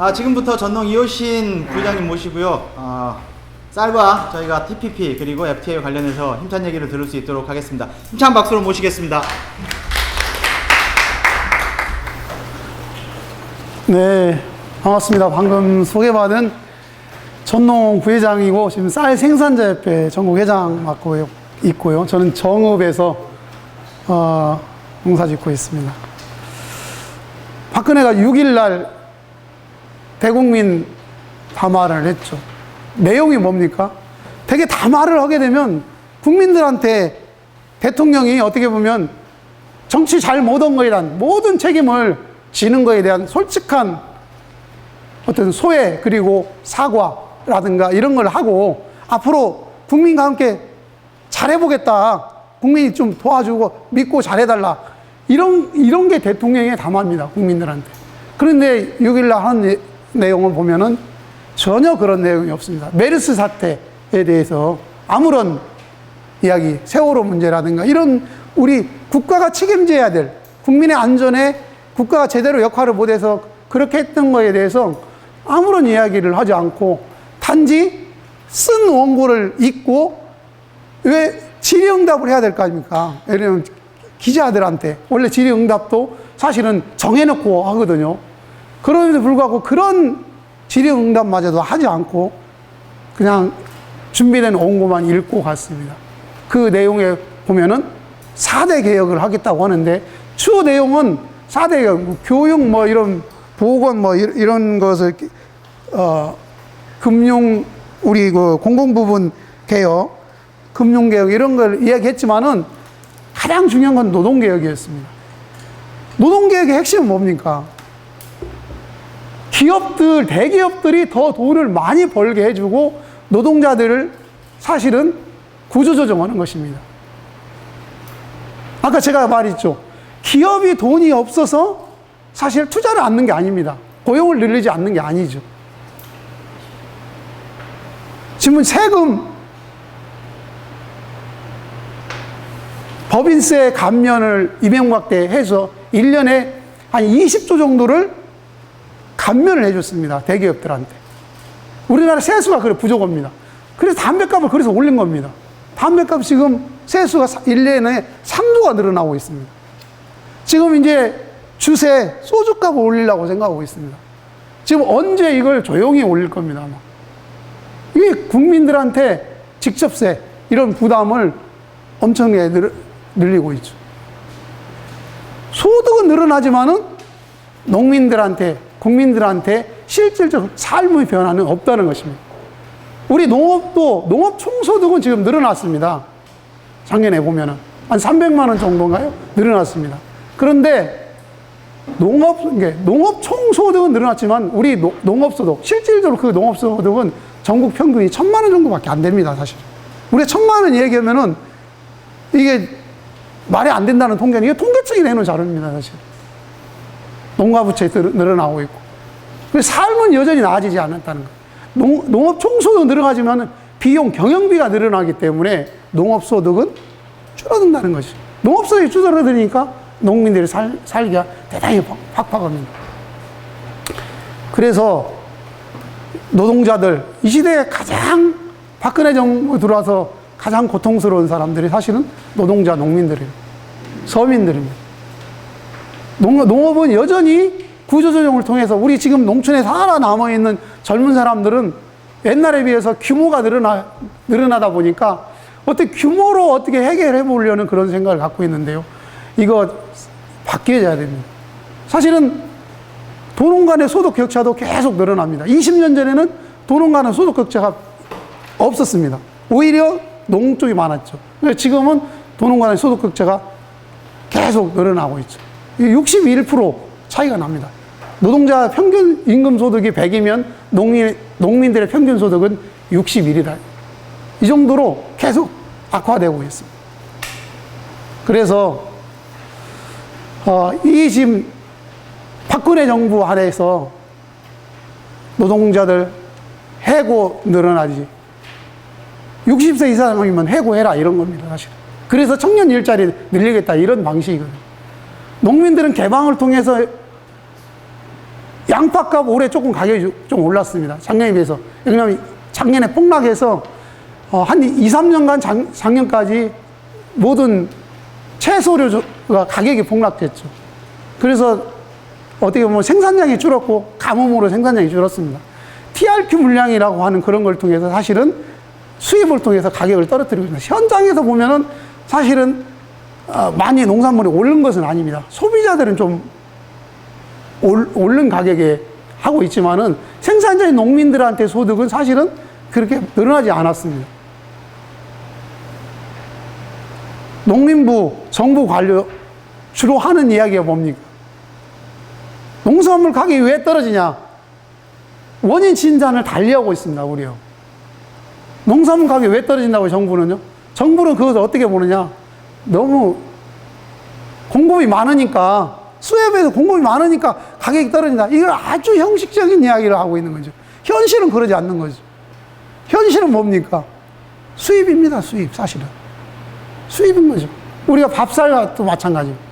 지금부터 전농 이호신 부회장님 모시고요. 쌀과 저희가 TPP 그리고 FTA 관련해서 힘찬 얘기를 들을 수 있도록 하겠습니다. 힘찬 박수로 모시겠습니다. 네, 반갑습니다. 방금 소개받은 전농 부회장이고 지금 쌀 생산자협회 전국회장 맡고 있고요. 저는 정읍에서 농사 짓고 있습니다. 박근혜가 6일날 대국민 담화를 했죠. 내용이 뭡니까? 되게 담화를 하게 되면 국민들한테 대통령이 어떻게 보면 정치 잘 못한 거에 대한 모든 책임을 지는 거에 대한 솔직한 어떤 소회 그리고 사과라든가 이런 걸 하고 앞으로 국민과 함께 잘해보겠다. 국민이 좀 도와주고 믿고 잘해달라. 이런 게 대통령의 담화입니다. 국민들한테. 그런데 6일날 한 내용을 보면은 전혀 그런 내용이 없습니다. 메르스 사태에 대해서 아무런 이야기, 세월호 문제라든가 이런 우리 국가가 책임져야 될 국민의 안전에 국가가 제대로 역할을 못해서 그렇게 했던 거에 대해서 아무런 이야기를 하지 않고 단지 쓴 원고를 읽고 왜 질의응답을 해야 될 거 아닙니까? 예를 들면 기자들한테 원래 질의응답도 사실은 정해놓고 하거든요. 그럼에도 불구하고 그런 질의응답마저도 하지 않고 그냥 준비된 원고만 읽고 갔습니다. 그 내용에 보면은 4대 개혁을 하겠다고 하는데 추후 내용은 4대 개혁, 교육 뭐 이런 보건 뭐 이런 것을 금융 우리 그 공공부문 개혁, 금융 개혁 이런 걸 이야기했지만은 가장 중요한 건 노동 개혁이었습니다. 노동 개혁의 핵심은 뭡니까? 기업들, 대기업들이 더 돈을 많이 벌게 해주고 노동자들을 사실은 구조조정하는 것입니다. 아까 제가 말했죠. 기업이 돈이 없어서 사실 투자를 않는 게 아닙니다. 고용을 늘리지 않는 게 아니죠. 지금 세금, 법인세 감면을 이명박 때 해서 1년에 한 20조 정도를 감면을 해줬습니다. 대기업들한테. 우리나라 세수가 그래 부족합니다. 그래서 담배값을 그래서 올린 겁니다. 담배값 지금 세수가 1년에 3조가 늘어나고 있습니다. 지금 이제 주세 소주값을 올리려고 생각하고 있습니다. 지금 언제 이걸 조용히 올릴 겁니다. 아마. 이게 국민들한테 직접세 이런 부담을 엄청나게 늘리고 있죠. 소득은 늘어나지만은 농민들한테 국민들한테 실질적 삶의 변화는 없다는 것입니다. 우리 농업도 농업 총소득은 지금 늘어났습니다. 작년에 보면은 한 300만 원 정도인가요? 늘어났습니다. 그런데 농업 총소득은 늘어났지만 우리 농업소득 실질적으로 그 농업소득은 전국 평균이 1,000만 원 정도밖에 안 됩니다. 사실 우리가 1,000만 원 얘기하면은 이게 말이 안 된다는 통계는 이게 통계청이 내놓은 자료입니다. 사실 농가부채 늘어나고 있고 삶은 여전히 나아지지 않았다는 거예요. 농업 총소득은 늘어나지만 비용 경영비가 늘어나기 때문에 농업소득은 줄어든다는 것이죠. 농업소득이 줄어드니까 농민들이 살기가 대단히 팍팍합니다. 그래서 노동자들 이 시대에 가장 박근혜 정부 들어와서 가장 고통스러운 사람들이 사실은 노동자 농민들이에요. 서민들입니다. 농업은 여전히 구조조정을 통해서 우리 지금 농촌에 살아남아있는 젊은 사람들은 옛날에 비해서 규모가 늘어나다 보니까 어떻게 규모로 어떻게 해결해 보려는 그런 생각을 갖고 있는데요. 이거 바뀌어야 됩니다. 사실은 도농 간의 소득 격차도 계속 늘어납니다. 20년 전에는 도농 간의 소득 격차가 없었습니다. 오히려 농 쪽이 많았죠. 지금은 도농 간의 소득 격차가 계속 늘어나고 있죠. 61% 차이가 납니다. 노동자 평균 임금 소득이 100이면 농민들의 평균 소득은 61이다. 이 정도로 계속 악화되고 있습니다. 그래서 이 지금 박근혜 정부 아래에서 노동자들 해고 늘어나지 60세 이상이면 해고해라 이런 겁니다. 사실. 그래서 청년 일자리 늘리겠다 이런 방식이거든요. 농민들은 개방을 통해서 양파값 올해 조금 가격이 좀 올랐습니다. 작년에 비해서. 왜냐하면 작년에 폭락해서 한 2, 3년간 작년까지 모든 채소류가 가격이 폭락됐죠. 그래서 어떻게 보면 생산량이 줄었고 가뭄으로 생산량이 줄었습니다. TRQ 물량이라고 하는 그런 걸 통해서 사실은 수입을 통해서 가격을 떨어뜨리고 있습니다. 현장에서 보면은 사실은 많이 농산물이 오른 것은 아닙니다. 소비자들은 좀 오른 가격에 하고 있지만은 생산자인 농민들한테 소득은 사실은 그렇게 늘어나지 않았습니다. 농림부, 정부 관료 주로 하는 이야기가 뭡니까? 농산물 가격이 왜 떨어지냐? 원인 진단을 달리하고 있습니다, 우리요. 농산물 가격이 왜 떨어진다고 정부는요? 정부는 그것을 어떻게 보느냐? 너무 공급이 많으니까, 수요에 비해서 공급이 많으니까 가격이 떨어진다. 이걸 아주 형식적인 이야기를 하고 있는 거죠. 현실은 그러지 않는 거죠. 현실은 뭡니까? 수입입니다, 수입, 사실은. 수입인 거죠. 우리가 밥살도 마찬가지입니다.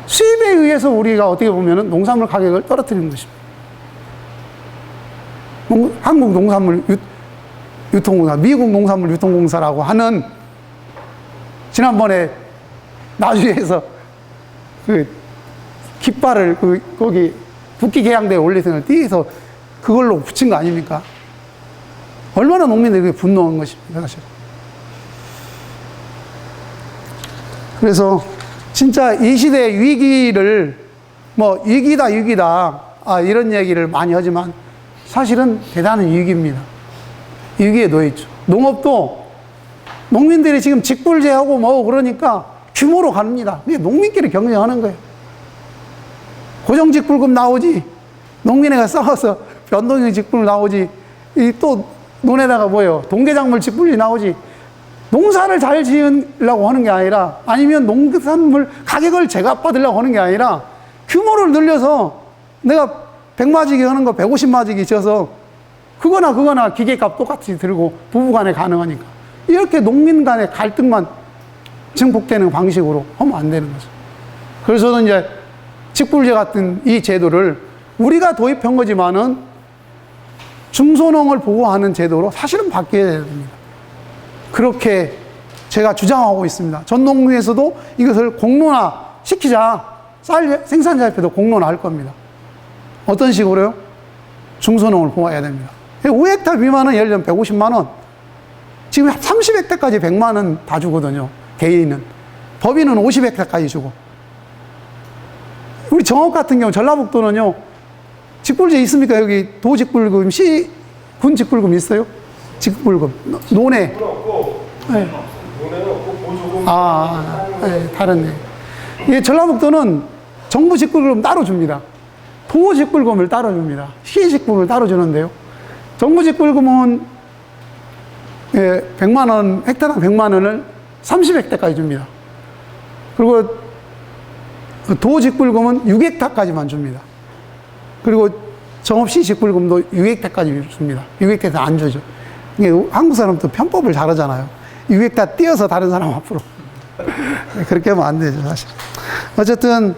수입에 의해서 우리가 어떻게 보면은 농산물 가격을 떨어뜨리는 것입니다. 한국 농산물 유통공사, 미국 농산물 유통공사라고 하는 지난번에 나주에서 그 깃발을 거기 국기 계양대에 올리선을 띄어서 그걸로 붙인 거 아닙니까? 얼마나 농민들이 분노한 것입니까, 사실. 그래서 진짜 이 시대의 위기를 뭐 위기다 이런 얘기를 많이 하지만 사실은 대단한 위기입니다. 위기에 놓여 있죠. 농업도 농민들이 지금 직불제하고 뭐 그러니까 규모로 갑니다. 그게 농민끼리 경쟁하는 거예요. 고정직불금 나오지, 농민회가 싸워서 변동형 직불 나오지, 또 논에다가 뭐예요? 동계작물 직불이 나오지. 농사를 잘 지으려고 하는 게 아니라, 아니면 농산물 가격을 제값받으려고 하는 게 아니라 규모를 늘려서 내가 100마지기 하는 거 150마지기 지어서 그거나 기계값 똑같이 들고 부부간에 가능하니까 이렇게 농민 간의 갈등만 증폭되는 방식으로 하면 안 되는 거죠. 그래서 저는 이제 직불제 같은 이 제도를 우리가 도입한 거지만은 중소농을 보호하는 제도로 사실은 바뀌어야 됩니다. 그렇게 제가 주장하고 있습니다. 전농에서도 이것을 공론화 시키자. 쌀 생산자협회도 공론화 할 겁니다. 어떤 식으로요? 중소농을 보호해야 됩니다. 5헥타 미만은 예를 들면 150만원. 지금 30헥타까지 100만원 다 주거든요. 개인은. 법인은 50헥타까지 주고. 우리 정읍 같은 경우 전라북도는요. 직불제 있습니까? 여기 도직불금, 군 직불금 있어요? 직불금. 논에. 네. 네, 다르네. 예, 전라북도는 정부 직불금 따로 줍니다. 도 직불금을 따로 줍니다. 시 직불금을 따로 주는데요. 정부 직불금은 예, 100만원, 헥타당 100만원을 30헥타까지 줍니다. 그리고 도 직불금은 6헥타까지만 줍니다. 그리고 정업시 직불금도 6헥타까지 줍니다. 6헥타 안 주죠. 이게 한국 사람도 편법을 잘하잖아요. 6헥타 띄어서 다른 사람 앞으로. 그렇게 하면 안 되죠, 사실. 어쨌든,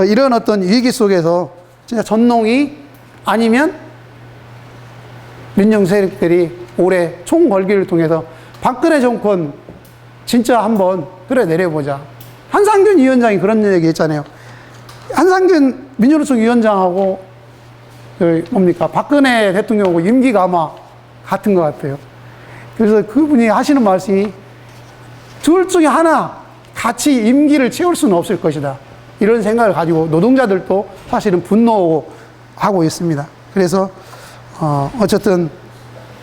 이런 어떤 위기 속에서 진짜 전농이 아니면 민영 세력들이 올해 총궐기를 통해서 박근혜 정권 진짜 한번 끌어내려보자. 한상균 위원장이 그런 얘기 했잖아요. 한상균 민주노총 위원장하고 뭡니까? 박근혜 대통령하고 임기가 아마 같은 것 같아요. 그래서 그분이 하시는 말씀이 둘 중에 하나 같이 임기를 채울 수는 없을 것이다. 이런 생각을 가지고 노동자들도 사실은 분노하고 있습니다. 그래서 어쨌든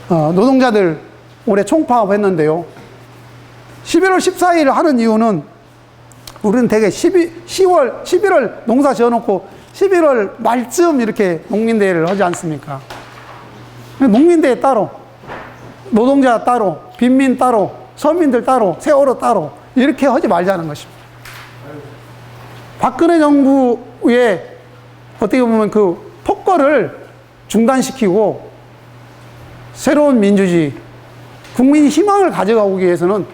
노동자들 올해 총파업했는데요. 11월 14일 하는 이유는 우리는 대개 11월 농사 지어놓고 11월 말쯤 이렇게 농민대회를 하지 않습니까? 농민대회 따로, 노동자 따로, 빈민 따로, 서민들 따로, 세월호 따로 이렇게 하지 말자는 것입니다. 박근혜 정부의 어떻게 보면 그 폭거를 중단시키고 새로운 민주주의, 국민이 희망을 가져가기 위해서는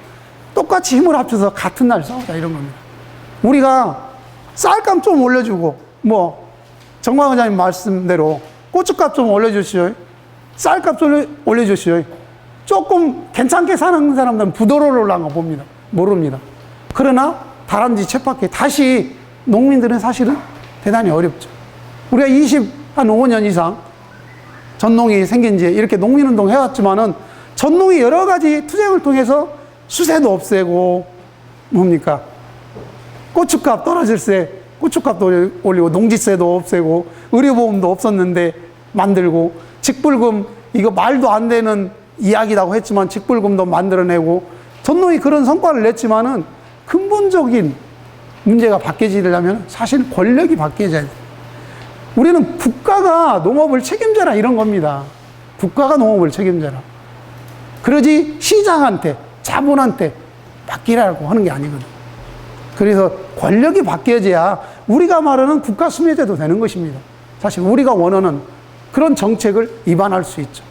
똑같이 힘을 합쳐서 같은 날 싸우자 이런 겁니다. 우리가 쌀값 좀 올려주고 뭐 정광 의장님 말씀대로 고춧값 좀 올려주시오. 쌀값 좀 올려주시오. 조금 괜찮게 사는 사람들은 부도로 올라간 거 봅니다. 모릅니다. 그러나 다람쥐 쳇바퀴 다시 농민들은 사실은 대단히 어렵죠. 우리가 한 5년 이상 전농이 생긴 지 이렇게 농민운동 해왔지만은 전농이 여러 가지 투쟁을 통해서 수세도 없애고 뭡니까? 고춧값 떨어질 때 고춧값도 올리고 농지세도 없애고 의료보험도 없었는데 만들고 직불금 이거 말도 안 되는 이야기라고 했지만 직불금도 만들어내고 전농이 그런 성과를 냈지만은 근본적인 문제가 바뀌어지려면 사실 권력이 바뀌어져야 돼요. 우리는 국가가 농업을 책임져라 이런 겁니다. 국가가 농업을 책임져라. 그러지 시장한테 자본한테 맡기라고 하는 게 아니거든. 그래서 권력이 바뀌어져야 우리가 말하는 국가 수매제도 되는 것입니다. 사실 우리가 원하는 그런 정책을 입안할 수 있죠.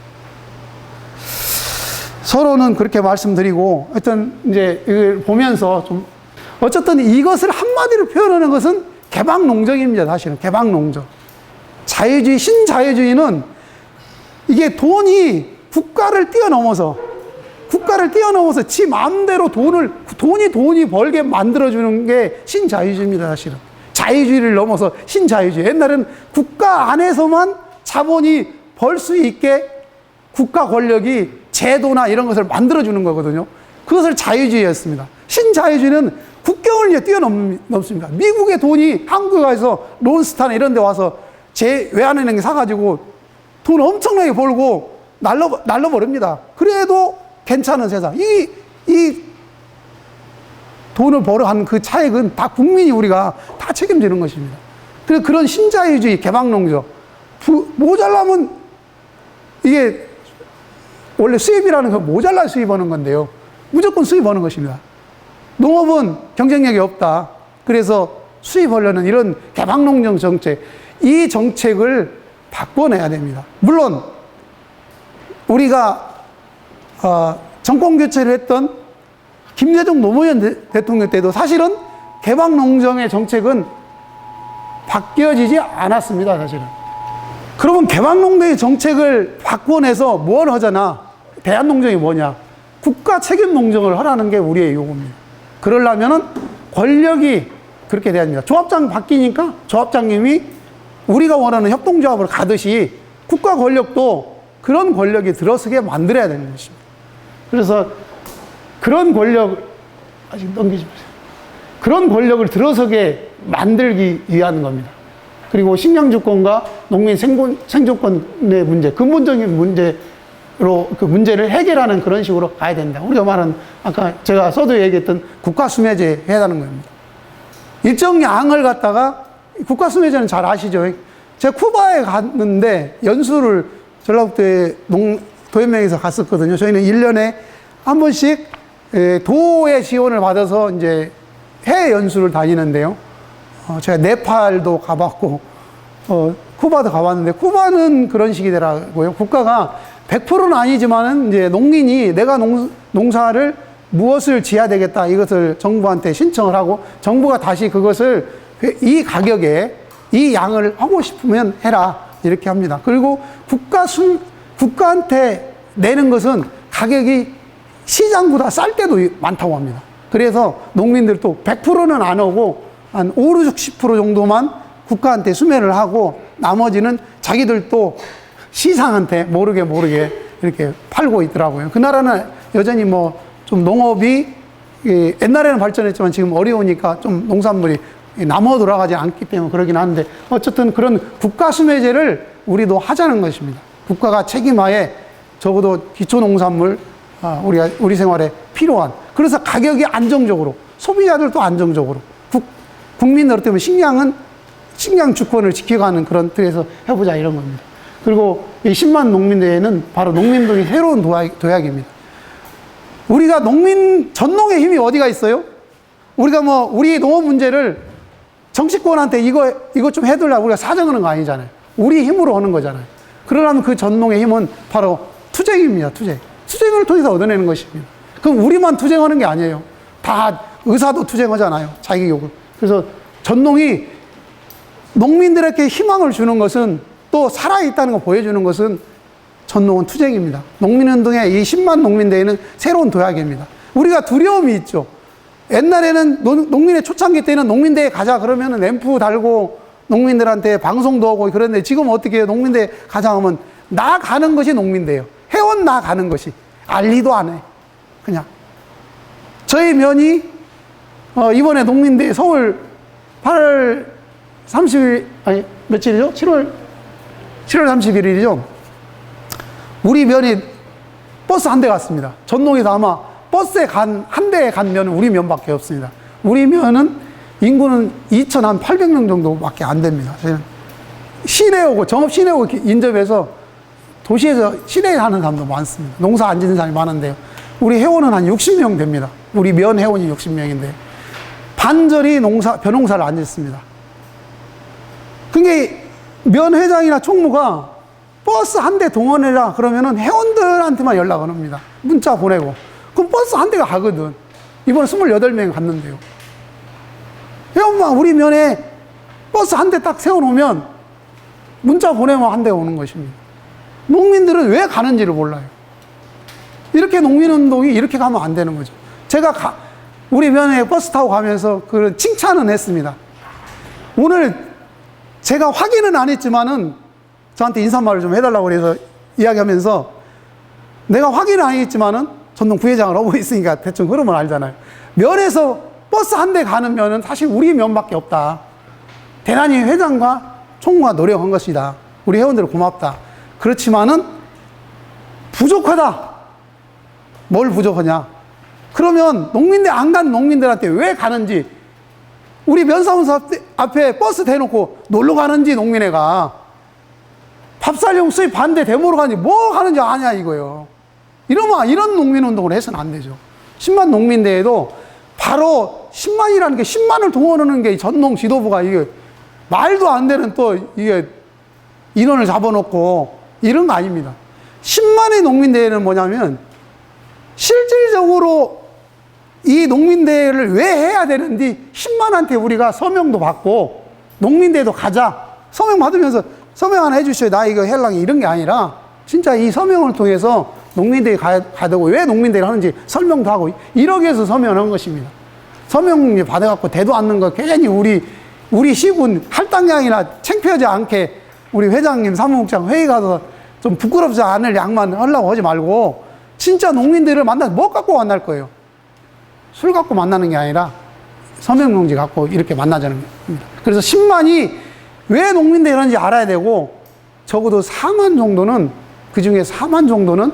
서로는 그렇게 말씀드리고 하여튼 이제 이걸 보면서 좀 어쨌든 이것을 한마디로 표현하는 것은 개방농정입니다. 사실은 개방농정. 자유주의, 신자유주의는 이게 돈이 국가를 뛰어넘어서 지 마음대로 돈이 벌게 만들어주는 게 신자유주의입니다, 사실은. 자유주의를 넘어서 신자유주의. 옛날에는 국가 안에서만 자본이 벌 수 있게 국가 권력이 제도나 이런 것을 만들어주는 거거든요. 그것을 자유주의였습니다. 신자유주의는 국경을 뛰어넘습니다. 미국의 돈이 한국에 가서 론스타나 이런 데 와서 제 외환은행에 사가지고 돈 엄청나게 벌고 날려버립니다. 그래도 괜찮은 세상. 이 돈을 벌어가는 그 차액은 다 국민이 우리가 다 책임지는 것입니다. 그래서 그런 신자유주의, 개방농정. 모자라면 이게 원래 수입이라는 건 모자라 수입하는 건데요. 무조건 수입하는 것입니다. 농업은 경쟁력이 없다. 그래서 수입하려는 이런 개방농정 정책, 이 정책을 바꿔내야 됩니다. 물론 우리가 정권 교체를 했던 김대중 노무현 대통령 때도 사실은 개방농정의 정책은 바뀌어지지 않았습니다. 사실은. 그러면 개방농정의 정책을 바꿔내서 뭘 하잖아. 대한농정이 뭐냐? 국가 책임 농정을 하라는 게 우리의 요구입니다. 그러려면은 권력이 그렇게 돼야 됩니다. 조합장 바뀌니까 조합장님이 우리가 원하는 협동조합으로 가듯이 국가 권력도 그런 권력이 들어서게 만들어야 되는 것입니다. 그래서 그런 권력, 아직 넘기지 마세요. 그런 권력을 들어서게 만들기 위한 겁니다. 그리고 식량주권과 농민 생존권의 문제, 근본적인 문제로 그 문제를 해결하는 그런 식으로 가야 된다. 우리가 말한 아까 제가 서두에 얘기했던 국가수매제 해야 하는 겁니다. 일정 양을 갖다가 국가수매제는 잘 아시죠? 제가 쿠바에 갔는데 연수를 전라북도에 도연맹에서 갔었거든요. 저희는 1년에 한 번씩 도의 지원을 받아서 이제 해외 연수를 다니는데요. 제가 네팔도 가봤고, 쿠바도 가봤는데, 쿠바는 그런 식이더라고요. 국가가 100%는 아니지만은 이제 농민이 내가 농사를 무엇을 지어야 되겠다. 이것을 정부한테 신청을 하고, 정부가 다시 그것을 이 가격에 이 양을 하고 싶으면 해라. 이렇게 합니다. 그리고 국가한테 내는 것은 가격이 시장보다 쌀 때도 많다고 합니다. 그래서 농민들도 100%는 안 하고 한 5, 60% 정도만 국가한테 수매를 하고 나머지는 자기들도 시장한테 모르게 이렇게 팔고 있더라고요. 그 나라는 여전히 뭐 좀 농업이 옛날에는 발전했지만 지금 어려우니까 좀 농산물이 남아 돌아가지 않기 때문에 그러긴 하는데 어쨌든 그런 국가 수매제를 우리도 하자는 것입니다. 국가가 책임하에 적어도 기초 농산물 우리 생활에 필요한 그래서 가격이 안정적으로 소비자들도 안정적으로 국민들 때문에 식량 주권을 지켜가는 그런 틀에서 해보자 이런 겁니다. 그리고 이 10만 농민대회는 바로 농민동의 새로운 도약입니다. 우리가 전농의 힘이 어디가 있어요? 우리가 우리 농업 문제를 정치권한테 이거 좀 해달라고 우리가 사정하는 거 아니잖아요. 우리 힘으로 하는 거잖아요. 그러려면 그 전농의 힘은 바로 투쟁입니다. 투쟁을 통해서 얻어내는 것입니다. 그럼 우리만 투쟁하는 게 아니에요. 다 의사도 투쟁하잖아요. 자기 욕을. 그래서 전농이 농민들에게 희망을 주는 것은, 또 살아있다는 걸 보여주는 것은 전농은 투쟁입니다. 농민운동의 이 10만 농민대회는 새로운 도약입니다. 우리가 두려움이 있죠. 옛날에는 농민의 초창기 때는 농민대회 가자 그러면 램프 달고 농민들한테 방송도 하고 그런데, 지금 어떻게 해요? 농민대회 가자 하면 나 가는 것이 농민대회예요. 회원 나 가는 것이. 알리도 안 해. 그냥. 저희 면이 이번에 농민대회 서울 8월 30일, 아니 며칠이죠? 7월 31일이죠. 우리 면이 버스 한 대 갔습니다. 전농에서 아마 버스에 한 대에 간 면은 우리 면밖에 없습니다. 우리 면은 인구는 2,800명 정도밖에 안 됩니다. 시내 오고, 정업 시내 오고 인접해서 도시에서 시내에 사는 사람도 많습니다. 농사 안 짓는 사람이 많은데요. 우리 회원은 한 60명 됩니다. 우리 면 회원이 60명인데 반절이 벼농사를 안 짓습니다. 그게 면 회장이나 총무가 버스 한 대 동원해라 그러면은 회원들한테만 연락을 합니다. 문자 보내고. 그럼 버스 한 대가 가거든. 이번에 28명 갔는데요. 회원만 우리 면에 버스 한 대 딱 세워놓으면 문자 보내면 한 대가 오는 것입니다. 농민들은 왜 가는지를 몰라요. 이렇게 농민운동이 이렇게 가면 안 되는 거죠. 제가 우리 면에 버스 타고 가면서 그런 칭찬은 했습니다. 오늘 제가 확인은 안 했지만은 저한테 인사말을 좀 해달라고 그래서 이야기하면서, 내가 확인은 안 했지만은 전농 부회장을 하고 있으니까 대충 흐름을 알잖아요. 면에서 버스 한 대 가는 면은 사실 우리 면밖에 없다. 대단히 회장과 총무가 노력한 것이다. 우리 회원들 고맙다. 그렇지만은 부족하다. 뭘 부족하냐? 그러면 농민대 안 간 농민들한테 왜 가는지, 우리 면사무소 앞에 버스 대놓고 놀러 가는지, 농민회가 밥살용 수입 반대 데모로 가는지 뭐 가는지 아냐 이거요. 이런 농민운동을 해서는 안 되죠. 10만 농민대회도 바로 10만이라는 게 10만을 동원하는 게 전농 지도부가 이게 말도 안 되는 또 이게 인원을 잡아놓고 이런 거 아닙니다. 10만의 농민대회는 뭐냐면 실질적으로 이 농민대회를 왜 해야 되는지 10만한테 우리가 서명도 받고 농민대회도 가자. 서명 받으면서 서명 하나 해주셔요. 나 이거 헬랑이 이런 게 아니라 진짜 이 서명을 통해서 농민대회 가되고 왜 농민대회를 하는지 설명도 하고 이러기 위해서 서명을 한 것입니다. 서명 받아갖고 대도 않는 거 괜히 우리 시군 할당량이나 창피하지 않게 우리 회장님 사무국장 회의 가서 좀 부끄럽지 않을 양만 하려고 하지 말고 진짜 농민들을 만나서 뭐 갖고 만날 거예요? 술 갖고 만나는 게 아니라 서명용지 갖고 이렇게 만나자는 겁니다. 그래서 10만이 왜 농민대회 하는지 알아야 되고 적어도 4만 정도는, 그 중에 4만 정도는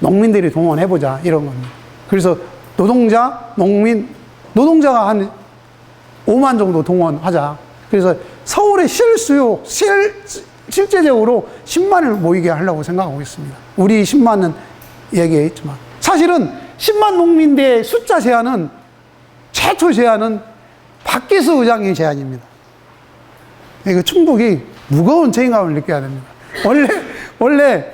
농민들이 동원해보자 이런 겁니다. 그래서 노동자가 한 5만 정도 동원하자. 그래서 서울의 실제적으로 10만을 모이게 하려고 생각하고 있습니다. 우리 10만은 얘기했지만 사실은 10만 농민대회 숫자 제한은 최초 제한은 박기수 의장의 제안입니다. 이거 충북이 무거운 책임감을 느껴야 됩니다. 원래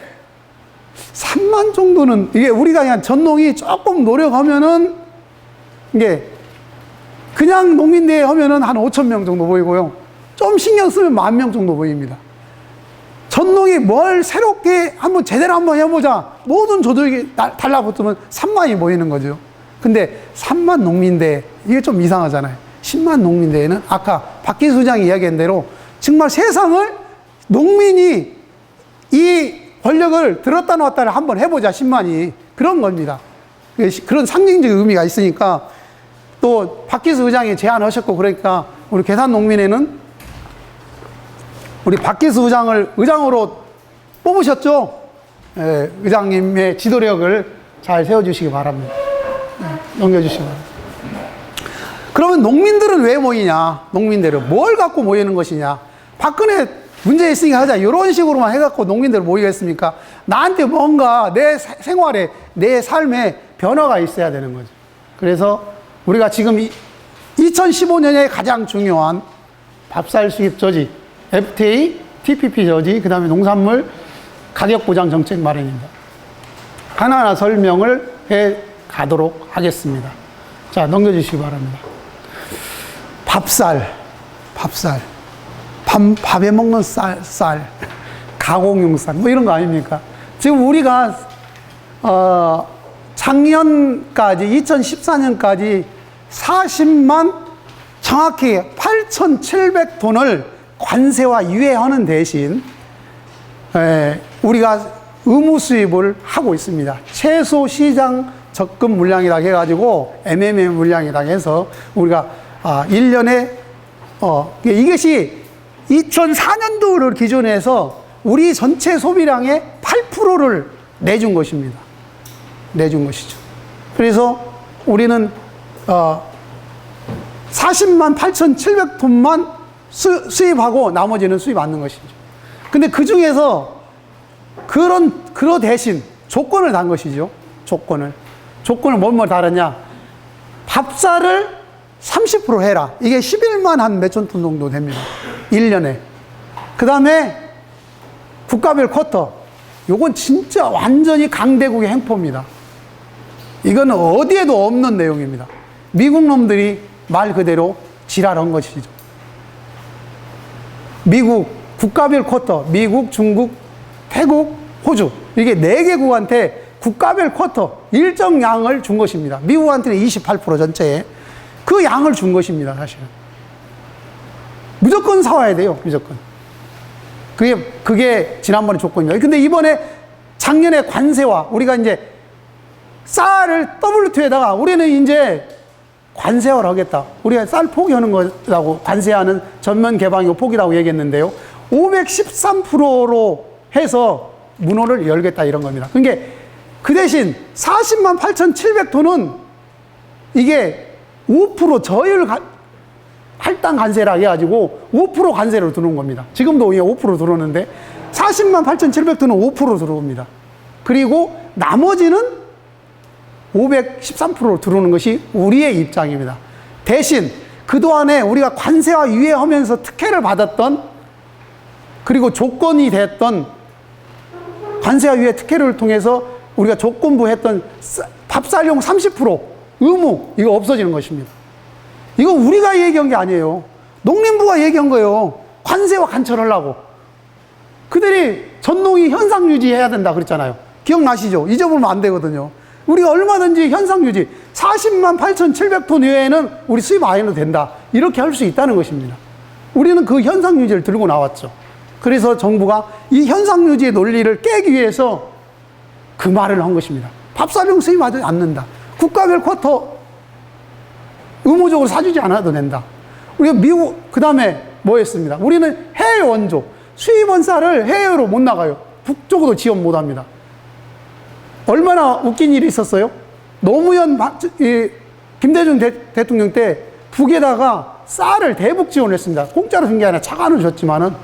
3만 정도는, 이게 우리가 그냥 전농이 조금 노력하면은, 이게 그냥 농민대회 하면은 한 5천 명 정도 보이고요. 좀 신경 쓰면 10,000명 정도 보입니다. 전농이 뭘 새롭게 제대로 한번 해보자. 모든 조직이 달라붙으면 3만이 모이는 거죠. 근데 3만 농민대회, 이게 좀 이상하잖아요. 10만 농민대회는 아까 박기수 의장이 이야기한 대로 정말 세상을 농민이 이 권력을 들었다 놨다를 한번 해보자, 10만이. 그런 겁니다. 그런 상징적 의미가 있으니까 또 박기수 의장이 제안하셨고 그러니까 우리 계산농민회는 우리 박기수 의장을 의장으로 뽑으셨죠? 예, 의장님의 지도력을 잘 세워주시기 바랍니다. 넘겨주시기 바랍니다. 그러면 농민들은 왜 모이냐? 농민들은 뭘 갖고 모이는 것이냐? 박근혜 문제 있으니까 하자. 이런 식으로만 해갖고 농민들 모이겠습니까? 나한테 뭔가 내 생활에, 내 삶에 변화가 있어야 되는 거죠. 그래서 우리가 지금 2015년에 가장 중요한 밥살 수입 저지, FTA, TPP 저지, 그 다음에 농산물 가격 보장 정책 마련입니다. 하나하나 설명을 해 가도록 하겠습니다. 자, 넘겨주시기 바랍니다. 밥살. 밥에 먹는 쌀, 가공용 쌀, 뭐 이런 거 아닙니까? 지금 우리가, 작년까지, 2014년까지 40만, 정확히 8,700톤을 관세와 유예하는 대신, 우리가 의무 수입을 하고 있습니다. 최소 시장 적금 물량이라고 해가지고, MMM 물량이라고 해서, 우리가, 1년에, 이것이 2004년도를 기준해서 우리 전체 소비량의 8%를 내준 것입니다. 내준 것이죠. 그래서 우리는 40만 8,700톤만 수입하고 나머지는 수입 않는 것이죠. 근데 그 중에서 그런 대신 조건을 단 것이죠. 조건을 뭐뭐 달았냐? 밥쌀을 30% 해라. 이게 11만 한 몇천 톤 정도 됩니다. 1년에. 그 다음에 국가별 쿼터. 요건 진짜 완전히 강대국의 행포입니다. 이거는 어디에도 없는 내용입니다. 미국 놈들이 말 그대로 지랄한 것이죠. 미국 국가별 쿼터, 미국, 중국, 태국, 호주 이게 4개국한테 국가별 쿼터 일정 양을 준 것입니다. 미국한테는 28% 전체에 그 양을 준 것입니다. 사실은 무조건 사와야 돼요. 무조건. 그게 지난번에 조건입니다. 근데 이번에 작년에 관세와 우리가 이제 쌀을 WTO에다가 우리는 이제 관세화를 하겠다. 우리가 쌀 포기하는 거라고 관세하는 전면 개방이고 포기라고 얘기했는데요. 513%로 해서 문호를 열겠다 이런 겁니다. 그러니까 그 대신 40만 8,700톤은 이게 5% 저율 할당 관세라 해가지고 5% 관세로 들어온 겁니다. 지금도 5% 들어오는데 40만 8,700톤은 5% 들어옵니다. 그리고 나머지는 513%로 들어오는 것이 우리의 입장입니다. 대신 그동안에 우리가 관세와 유예하면서 특혜를 받았던 그리고 조건이 됐던 관세와 유예 특혜를 통해서 우리가 조건부 했던 밥쌀용 30% 의무 이거 없어지는 것입니다. 이건 우리가 얘기한 게 아니에요. 농림부가 얘기한 거예요. 관세와 관철하려고. 그들이 전농이 현상 유지해야 된다 그랬잖아요. 기억나시죠? 잊어보면 안 되거든요. 우리가 얼마든지 현상 유지 40만 8,700톤 외에는 우리 수입 안 해도 된다. 이렇게 할 수 있다는 것입니다. 우리는 그 현상 유지를 들고 나왔죠. 그래서 정부가 이 현상 유지의 논리를 깨기 위해서 그 말을 한 것입니다. 밥쌀용 수입하지 않는다. 국가별 쿼터 의무적으로 사주지 않아도 된다. 우리가 미국 그 다음에 뭐 했습니다. 우리는 해외 원조 수입원 쌀을 해외로 못 나가요. 북쪽으로 지원 못 합니다. 얼마나 웃긴 일이 있었어요? 노무현 김대중 대통령 때 북에다가 쌀을 대북 지원했습니다. 공짜로 준 게 아니라 차관을 줬지만은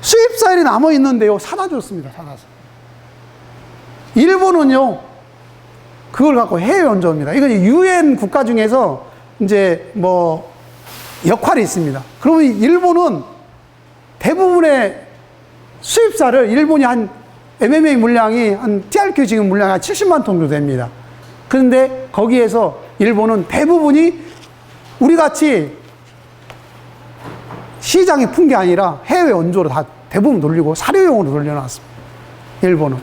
수입 쌀이 남아 있는데요. 사다 줬습니다. 사다서. 일본은요. 그걸 갖고 해외 원조입니다. 이건 UN 국가 중에서 이제 뭐 역할이 있습니다. 그러면 일본은 대부분의 수입 쌀을 일본이 한 MMA 물량이 한 TRQ 지금 물량이 한 70만 톤 정도 됩니다. 그런데 거기에서 일본은 대부분이 우리 같이 시장에 푼 게 아니라 해외 원조로 다 대부분 돌리고 사료용으로 돌려놨습니다. 일본은.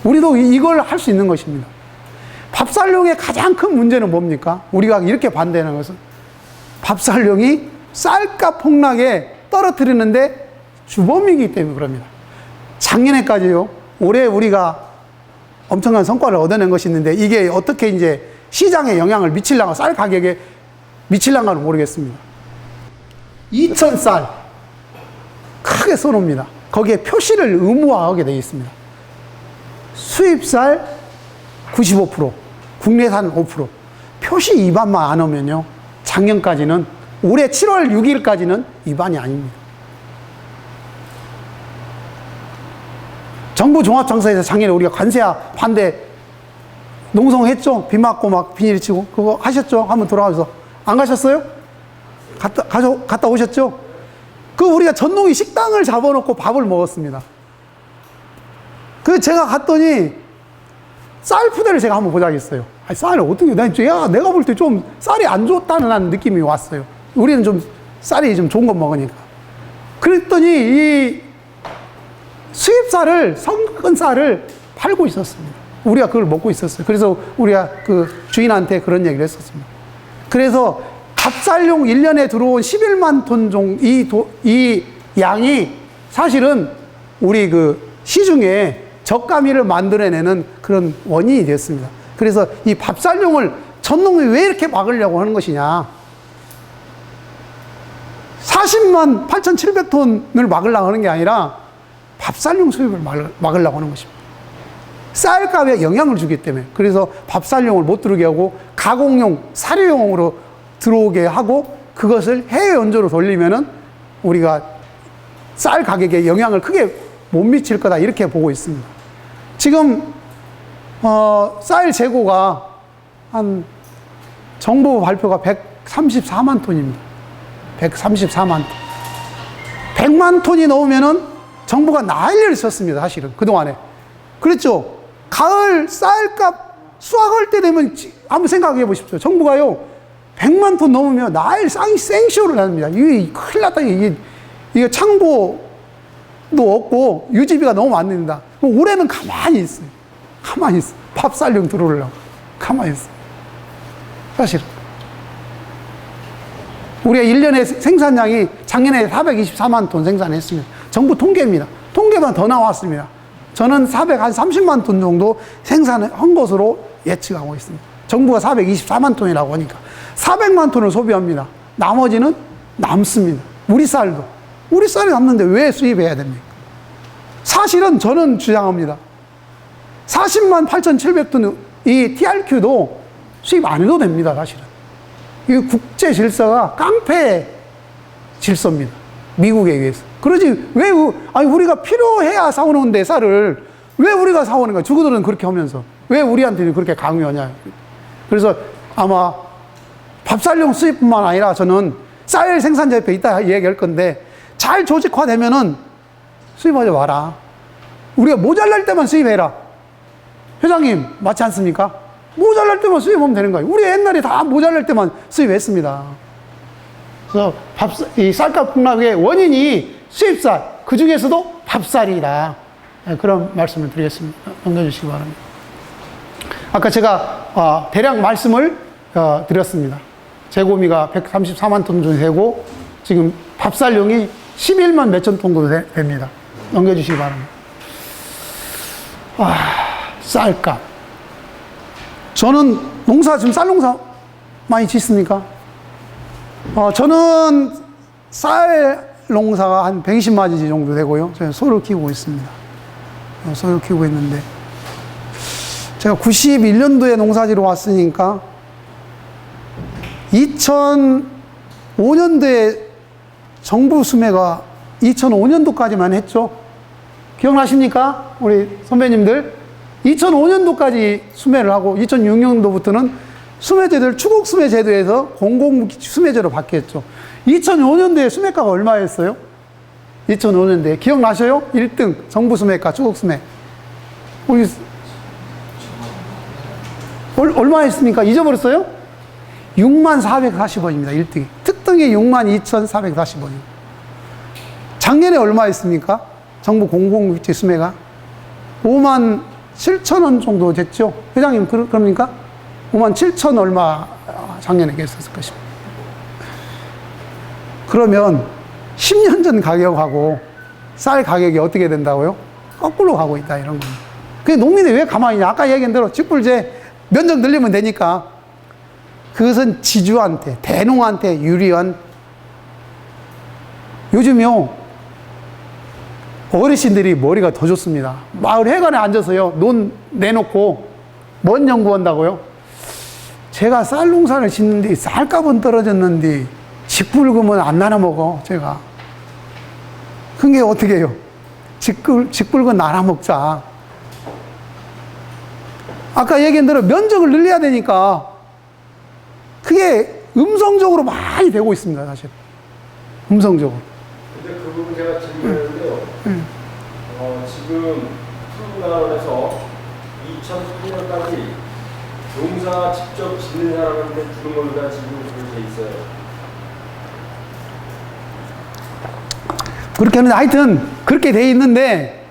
우리도 이걸 할 수 있는 것입니다. 밥쌀용의 가장 큰 문제는 뭡니까? 우리가 이렇게 반대하는 것은 밥쌀용이 쌀값 폭락에 떨어뜨리는데 주범이기 때문에 그럽니다. 작년에까지요, 올해 우리가 엄청난 성과를 얻어낸 것이 있는데 이게 어떻게 이제 시장에 영향을 미칠랑가, 쌀 가격에 미칠랑가는 모르겠습니다. 2000쌀 크게 써놓습니다. 거기에 표시를 의무화하게 되어 있습니다. 수입쌀 95%, 국내산 5%. 표시 위반만 안 하면요, 작년까지는, 올해 7월 6일까지는 위반이 아닙니다. 정부 종합정서에서 작년에 우리가 관세야 반대 농성했죠? 비 맞고 막 비닐 치고. 그거 하셨죠? 한번 돌아와서. 안 가셨어요? 갔다 오셨죠? 그 우리가 전농이 식당을 잡아놓고 밥을 먹었습니다. 그 제가 갔더니 쌀 푸대를 제가 한번 보자겠어요. 아니, 쌀을 어떻게, 내가 볼 때 좀 쌀이 안 좋다는 느낌이 왔어요. 우리는 좀 쌀이 좀 좋은 거 먹으니까. 그랬더니 이 수입쌀을, 섞은 쌀을 팔고 있었습니다. 우리가 그걸 먹고 있었어요. 그래서 우리가 그 주인한테 그런 얘기를 했었습니다. 그래서 밥쌀용 1년에 들어온 11만 톤 정도, 이 양이 사실은 우리 그 시중에 젓가미를 만들어내는 그런 원인이 됐습니다. 그래서 이 밥쌀용을 전농이 왜 이렇게 막으려고 하는 것이냐. 40만 8,700톤을 막으려고 하는 게 아니라 밥쌀용 수입을 막으려고 하는 것입니다. 쌀값에 영향을 주기 때문에. 그래서 밥쌀용을 못 들어오게 하고 가공용, 사료용으로 들어오게 하고 그것을 해외 원조로 돌리면은 우리가 쌀 가격에 영향을 크게 못 미칠 거다 이렇게 보고 있습니다. 지금 쌀 재고가 한 정부 발표가 134만 톤입니다. 134만 톤. 100만 톤이 넘으면은 정부가 난리를 썼습니다. 사실은 그동안에. 그랬죠. 가을 쌀값 수확할 때 되면 한번 생각해 보십시오. 정부가요 100만 ton 넘으면 날 생쇼를 합니다. 이게 큰일 났다. 이게 창고도 없고 유지비가 너무 많습니다. 올해는 가만히 있어요. 가만히 있어. 밥쌀용 들어오려고. 가만히 있어. 사실. 우리가 1년에 생산량이 작년에 424만 톤 생산했습니다. 정부 통계입니다. 통계만 더 나왔습니다. 저는 430만 톤 정도 생산한 것으로 예측하고 있습니다. 정부가 424만 톤이라고 하니까 400만 톤을 소비합니다. 나머지는 남습니다. 우리 쌀도. 우리 쌀이 남는데 왜 수입해야 됩니까? 사실은 저는 주장합니다. 40만 8,700톤 이 TRQ도 수입 안 해도 됩니다. 사실은. 이 국제 질서가 깡패 질서입니다. 미국에 의해서. 그러지, 왜, 아니, 우리가 필요해야 사오는데 쌀을 왜 우리가 사오는 거야? 주구들은 그렇게 하면서. 왜 우리한테는 그렇게 강요하냐. 그래서 아마 밥쌀용 수입뿐만 아니라 저는 쌀 생산자협회 이따 얘기할 건데 잘 조직화되면은 수입하지 마라. 우리가 모자랄 때만 수입해라. 회장님, 맞지 않습니까? 모자랄 때만 수입하면 되는 거예요. 우리 옛날에 다 모자랄 때만 수입했습니다. 그래서 이 쌀값 폭락의 원인이 수입쌀, 그 중에서도 밥쌀이다. 그런 말씀을 드리겠습니다. 넘겨주시기 바랍니다. 아까 제가 대략 말씀을 드렸습니다. 재고미가 134만 톤 정도 되고 지금 밥쌀용이 11만 몇천 톤 정도 됩니다. 넘겨주시기 바랍니다. 쌀값. 저는 농사, 지금 쌀 농사 많이 짓습니까? 저는 쌀 농사가 한 120마지 정도 되고요. 저는 소를 키우고 있습니다. 소를 키우고 있는데, 제가 91년도에 농사지로 왔으니까, 2005년도에 정부 수매가 2005년도까지만 했죠. 기억나십니까? 우리 선배님들. 2005년도까지 수매를 하고 2006년도부터는 수매제도를 추국 수매 제도에서 공공무기 수매제로 바뀌었죠. 2005년도에 수매가가 얼마였어요? 2005년도에 기억나셔요? 1등 정부 수매가 추국 수매. 우리 얼마였습니까? 잊어버렸어요? 64,440원입니다. 1등이. 특등이 62,440원이에요. 작년에 얼마였습니까? 정부 공공무기 수매가 57,000원 정도 됐죠. 회장님, 그럽니까? 57,000 얼마 작년에 계셨을 것입니다. 그러면 10년 전 가격하고 쌀 가격이 어떻게 된다고요? 거꾸로 가고 있다, 이런 겁니다. 그게 농민이 왜 가만히 있냐? 아까 얘기한 대로 직불제 면적 늘리면 되니까 그것은 지주한테, 대농한테 유리한. 요즘요, 어르신들이 머리가 더 좋습니다. 마을 회관에 앉아서요, 논 내놓고 뭔 연구한다고요? 제가 쌀 농사를 짓는데 쌀값은 떨어졌는데 직불금은 안 나눠 먹어, 제가. 그게 어떻게 해요? 직불금 나눠 먹자. 아까 얘기한 대로 면적을 늘려야 되니까 그게 음성적으로 많이 되고 있습니다, 사실. 음성적으로. 근데 그 부분 제가 질문했는데요. 지금 풀문화원에서 2003년까지 농사 직접 짓는 사람한테 주는 걸로 지금 그렇게 돼 있어요. 그렇게 하는데 하여튼 그렇게 돼 있는데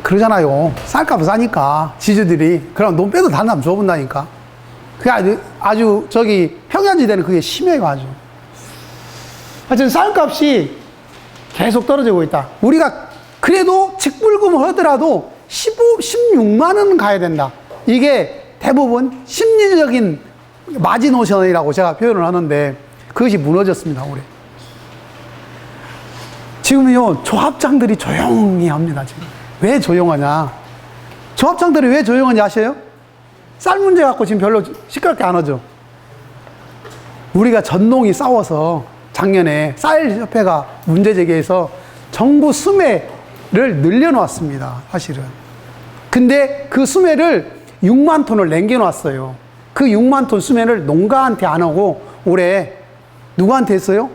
그러잖아요. 쌀값 싸니까 지주들이 그럼 돈 빼도 다른 사람 줘본다니까. 그게 아주 저기 평야지대는 그게 심해요 아주. 하여튼 쌀값이 계속 떨어지고 있다. 우리가 그래도 직불금을 하더라도 16만 원은 가야 된다. 이게 대부분 심리적인 마지노선이라고 제가 표현을 하는데 그것이 무너졌습니다 올해. 지금요 조합장들이 조용히 합니다. 지금 왜 조용하냐? 조합장들이 왜 조용한지 아세요? 쌀 문제 갖고 지금 별로 시끄럽게 안 하죠. 우리가 전농이 싸워서 작년에 쌀협회가 문제 제기해서 정부 수매를 늘려놓았습니다. 사실은. 근데 그 수매를 6만 톤을 남겨놨어요. 그 6만 톤 수매를 농가한테 안 하고 올해 누구한테 했어요?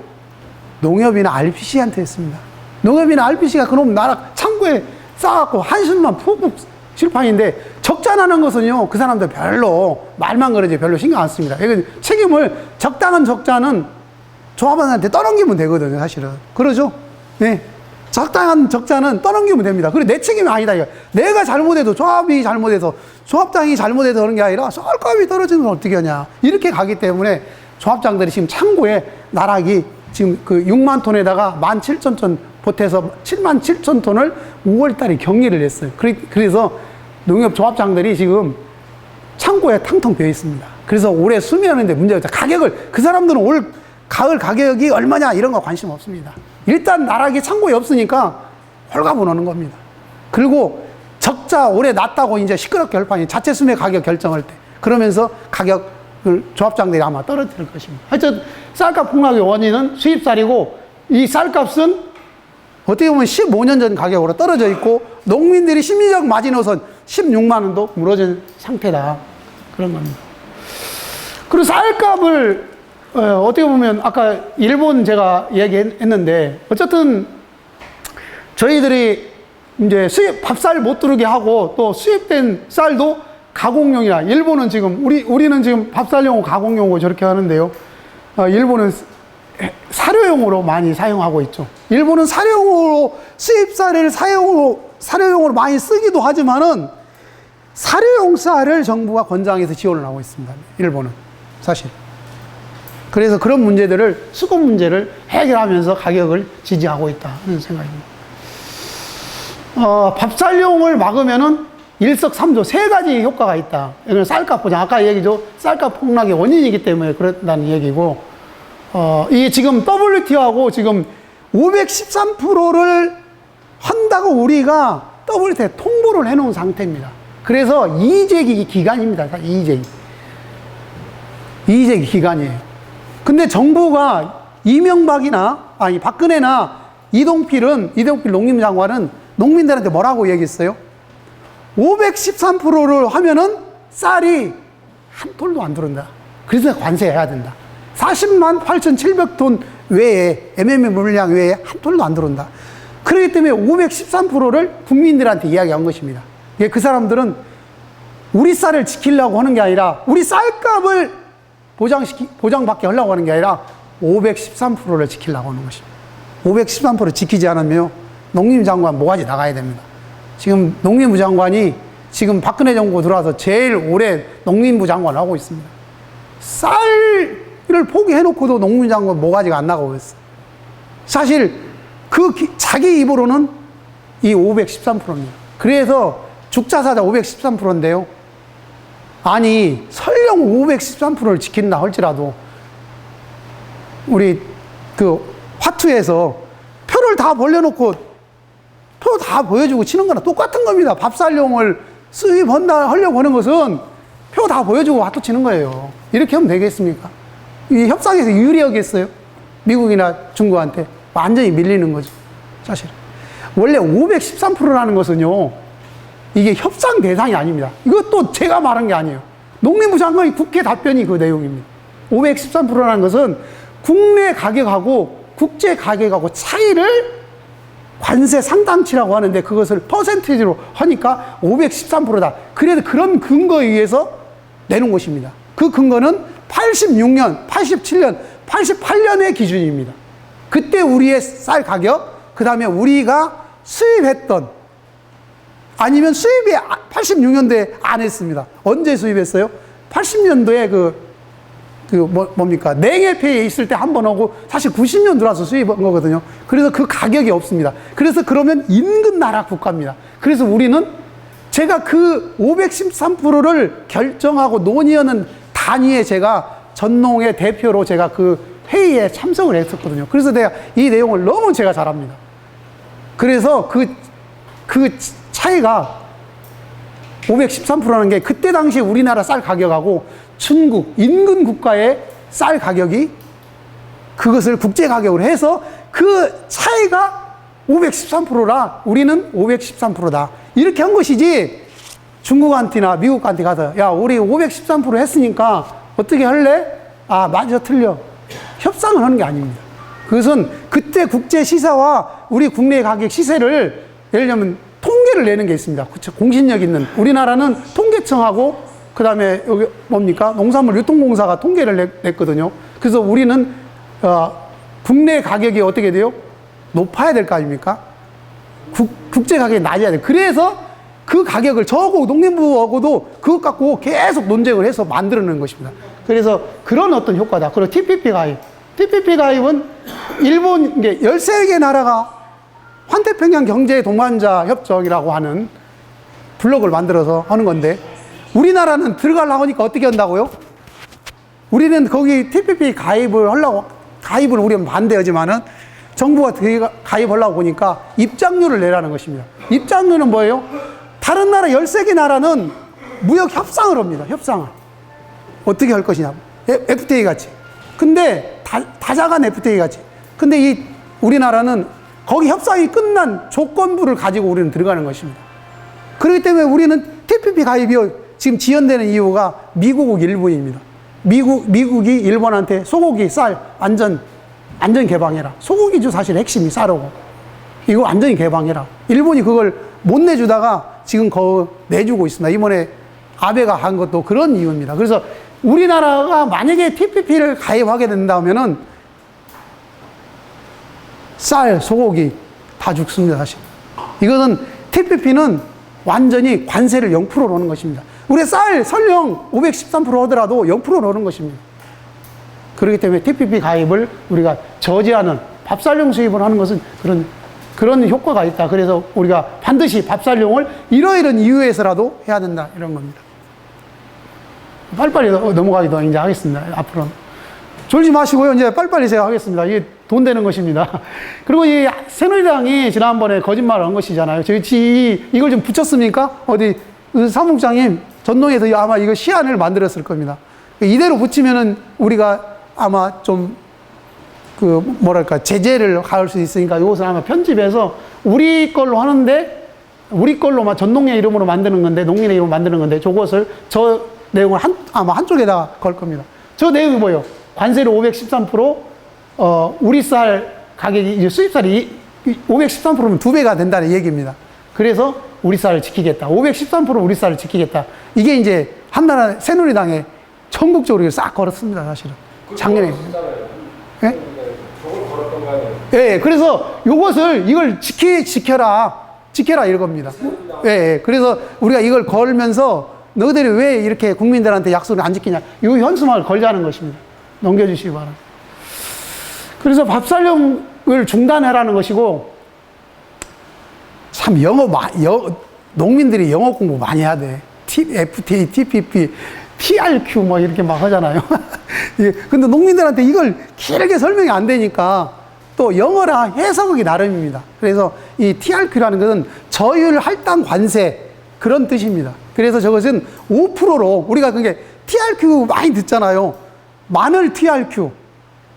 농협이나 RPC한테 했습니다. 농협이나 RPC가 그럼 나라 창고에 쌓아갖고 한숨만 푹푹 실판인데 적자나는 것은요 그 사람들 별로 말만 그러지 별로 신경 안 씁니다. 이건 책임을 적당한 적자는 조합원한테 떠넘기면 되거든요 사실은. 그러죠? 네. 적당한 적자는 떠넘기면 됩니다. 그래 내 책임이 아니다 이거. 내가 잘못해도 조합이 잘못해서 조합장이 잘못해서 그런 게 아니라 쌀값이 떨어지는 건 어떻게 하냐 이렇게 가기 때문에 조합장들이 지금 창고에 나락이 지금 그 6만 톤에다가 17,000톤 보태서 77,000톤을 5월달에 격리를 했어요. 그래서 농협 조합장들이 지금 창고에 탕탕 비어 있습니다. 그래서 올해 수매하는데 문제가 있다. 가격을 그 사람들은 올 가을 가격이 얼마냐 이런 거 관심 없습니다. 일단 나락이 창고에 없으니까 홀가분하는 겁니다. 그리고 적자 올해 낮다고 이제 시끄럽게 할 판이 자체 수매 가격 결정할 때 그러면서 가격을 조합장들이 아마 떨어뜨릴 것입니다. 하여튼 쌀값 폭락의 원인은 수입쌀이고 이 쌀값은 어떻게 보면 15년 전 가격으로 떨어져 있고 농민들이 심리적 마지노선 16만 원도 무너진 상태다. 그런 겁니다. 그리고 쌀값을 어떻게 보면 아까 일본 제가 얘기했는데 어쨌든 저희들이 이제 밥쌀 못 들게 하고 또 수입된 쌀도 가공용이라 일본은 지금 우리는 지금 밥쌀용으로 가공용으로 저렇게 하는데요. 일본은 사료용으로 많이 사용하고 있죠. 일본은 사료용으로 수입쌀을 사료용으로 많이 쓰기도 하지만은 사료용 쌀을 정부가 권장해서 지원을 하고 있습니다. 일본은 사실. 그래서 그런 문제들을 수급 문제를 해결하면서 가격을 지지하고 있다는 생각입니다. 밥쌀용을 막으면은 일석삼조 세 가지 효과가 있다. 이건 쌀값 보장 아까 얘기죠. 쌀값 폭락의 원인이기 때문에 그렇다는 얘기고. 이게 지금 WTO하고 지금 513%를 한다고 우리가 WTO에 통보를 해놓은 상태입니다. 그래서 이의제기 기간입니다. 이의제기 기간이에요. 근데 정부가 박근혜나 이동필 농림장관은 농민들한테 뭐라고 얘기했어요? 513%를 하면은 쌀이 한 톨도 안 들어온다. 그래서 관세해야 된다. 40만 8,700톤 외에 MMA 물량 외에 한 톨도 안 들어온다. 그렇기 때문에 513%를 국민들한테 이야기한 것입니다. 그 사람들은 우리 쌀을 지키려고 하는 게 아니라 우리 쌀값을 보장받게 하려고 하는 게 아니라 513%를 지키려고 하는 것입니다. 513% 지키지 않으면 농림부 장관 모가지 나가야 됩니다. 지금 농림부 장관이 지금 박근혜 정부 들어와서 제일 오래 농림부 장관을 하고 있습니다. 쌀을 포기해놓고도 농림부 장관 모가지가 안 나가고 있어요. 사실 자기 입으로는 이 513%입니다. 그래서 죽자사자 513%인데요. 아니 설령 513%를 지킨다 할지라도 우리 그 화투에서 표를 다 벌려놓고 표 다 보여주고 치는 거나 똑같은 겁니다. 밥쌀용을 수입한다 하려고 하는 것은 표 다 보여주고 화투 치는 거예요. 이렇게 하면 되겠습니까? 이 협상에서 유리하겠어요? 미국이나 중국한테 완전히 밀리는 거죠. 사실 원래 513%라는 것은요 이게 협상 대상이 아닙니다. 이것도 제가 말한 게 아니에요. 농림부 장관이 국회 답변이 그 내용입니다. 513%라는 것은 국내 가격하고 국제 가격하고 차이를 관세 상당치라고 하는데 그것을 퍼센티지로 하니까 513%다. 그래도 그런 근거에 의해서 내놓은 것입니다. 그 근거는 86년, 87년, 88년의 기준입니다. 그때 우리의 쌀 가격, 그 다음에 우리가 수입했던, 아니면 수입이 86년도에 안 했습니다. 언제 수입했어요? 80년도에 뭡니까? 냉해폐에 있을 때 한 번 오고, 사실 90년 들어와서 수입한 거거든요. 그래서 그 가격이 없습니다. 그래서 그러면 인근 나라 국가입니다. 그래서 우리는 제가 그 513%를 결정하고 논의하는 단위에 제가 전농의 대표로 제가 그 회의에 참석을 했었거든요. 그래서 내가 이 내용을 너무 제가 잘 압니다. 그래서 그 차이가 513%라는 게 그때 당시에 우리나라 쌀 가격하고 중국, 인근 국가의 쌀 가격이 그것을 국제 가격으로 해서 그 차이가 513%라 우리는 513%다. 이렇게 한 것이지 중국한테나 미국한테 가서 야, 우리 513% 했으니까 어떻게 할래? 아, 맞아, 틀려. 협상을 하는 게 아닙니다. 그것은 그때 국제 시세와 우리 국내 가격 시세를 예를 들면 통계를 내는 게 있습니다. 그쵸? 공신력 있는. 우리나라는 통계청하고 그 다음에 여기 뭡니까? 농산물 유통공사가 통계를 냈거든요. 그래서 우리는 국내 가격이 어떻게 돼요? 높아야 될 거 아닙니까? 국제 가격이 낮아야 돼요. 그래서 그 가격을 저하고 농림부하고도 그것 갖고 계속 논쟁을 해서 만들어낸 것입니다. 그래서 그런 어떤 효과다. 그리고 TPP 가입. TPP 가입은 일본, 이게 13개 나라가 환태평양 경제 동반자 협정이라고 하는 블록을 만들어서 하는 건데, 우리나라는 들어가려고 하니까 어떻게 한다고요? 우리는 거기 TPP 가입을 우리는 반대하지만은 정부가 가입하려고 보니까 입장료를 내라는 것입니다. 입장료는 뭐예요? 다른 나라 13개 나라는 무역 협상을 합니다. 협상을. 어떻게 할 것이냐. FTA 같이. 근데 다자간 FTA 같이. 근데 우리나라는 거기 협상이 끝난 조건부를 가지고 우리는 들어가는 것입니다. 그렇기 때문에 우리는 TPP 가입이 지금 지연되는 이유가 미국하고 일본입니다. 미국이 일본한테 소고기, 쌀 완전 개방해라. 소고기죠, 사실 핵심이 쌀하고. 이거 완전히 개방해라. 일본이 그걸 못 내주다가 지금 내주고 있습니다. 이번에 아베가 한 것도 그런 이유입니다. 그래서 우리나라가 만약에 TPP를 가입하게 된다면은 쌀, 소고기 다 죽습니다, 사실. 이것은 TPP는 완전히 관세를 0%로 하는 것입니다. 우리 쌀 설령 513% 하더라도 0%로 하는 것입니다. 그렇기 때문에 TPP 가입을 우리가 저지하는, 밥살용 수입을 하는 것은 그런 효과가 있다. 그래서 우리가 반드시 밥살용을 이러이런 이유에서라도 해야 된다. 이런 겁니다. 빨리빨리 넘어가기도 이제 하겠습니다. 앞으로는. 졸지 마시고요. 이제 빨리빨리 제가 하겠습니다. 이게 돈 되는 것입니다. 그리고 이 새누리당이 지난번에 거짓말을 한 것이잖아요. 이걸 좀 붙였습니까? 어디 사무국장님 전동에서 아마 이거 시안을 만들었을 겁니다. 이대로 붙이면은 우리가 아마 좀 제재를 가할 수 있으니까 이것을 아마 편집해서 우리 걸로 하는데, 우리 걸로만 전농의 이름으로 만드는 건데, 농민의 이름으로 만드는 건데, 저 내용을 아마 한쪽에다가 걸 겁니다. 저 내용이 뭐예요? 관세를 513%, 우리 쌀 가격이, 이제 수입쌀이 513%면 2배가 된다는 얘기입니다. 그래서 우리 쌀을 지키겠다. 513% 우리 쌀을 지키겠다. 이게 이제 한나라 새누리당에 전국적으로 싹 걸었습니다, 사실은. 작년에. 예? 저걸 걸었던가요? 예, 그래서 이걸 지켜라 이겁니다. 예, 그래서 우리가 이걸 걸면서 너희들이 왜 이렇게 국민들한테 약속을 안 지키냐. 이 현수막을 걸자는 것입니다. 넘겨주시기 바랍니다. 그래서 밥살용을 중단해라는 것이고, 참 농민들이 영어 공부 많이 해야 돼. FTA, TPP, TRQ 뭐 이렇게 막 하잖아요. 예, 근데 농민들한테 이걸 길게 설명이 안 되니까 또 영어라 해석하기 나름입니다. 그래서 이 TRQ라는 것은 저율 할당 관세 그런 뜻입니다. 그래서 저것은 5%로 우리가 그게 TRQ 많이 듣잖아요. 마늘 TRQ,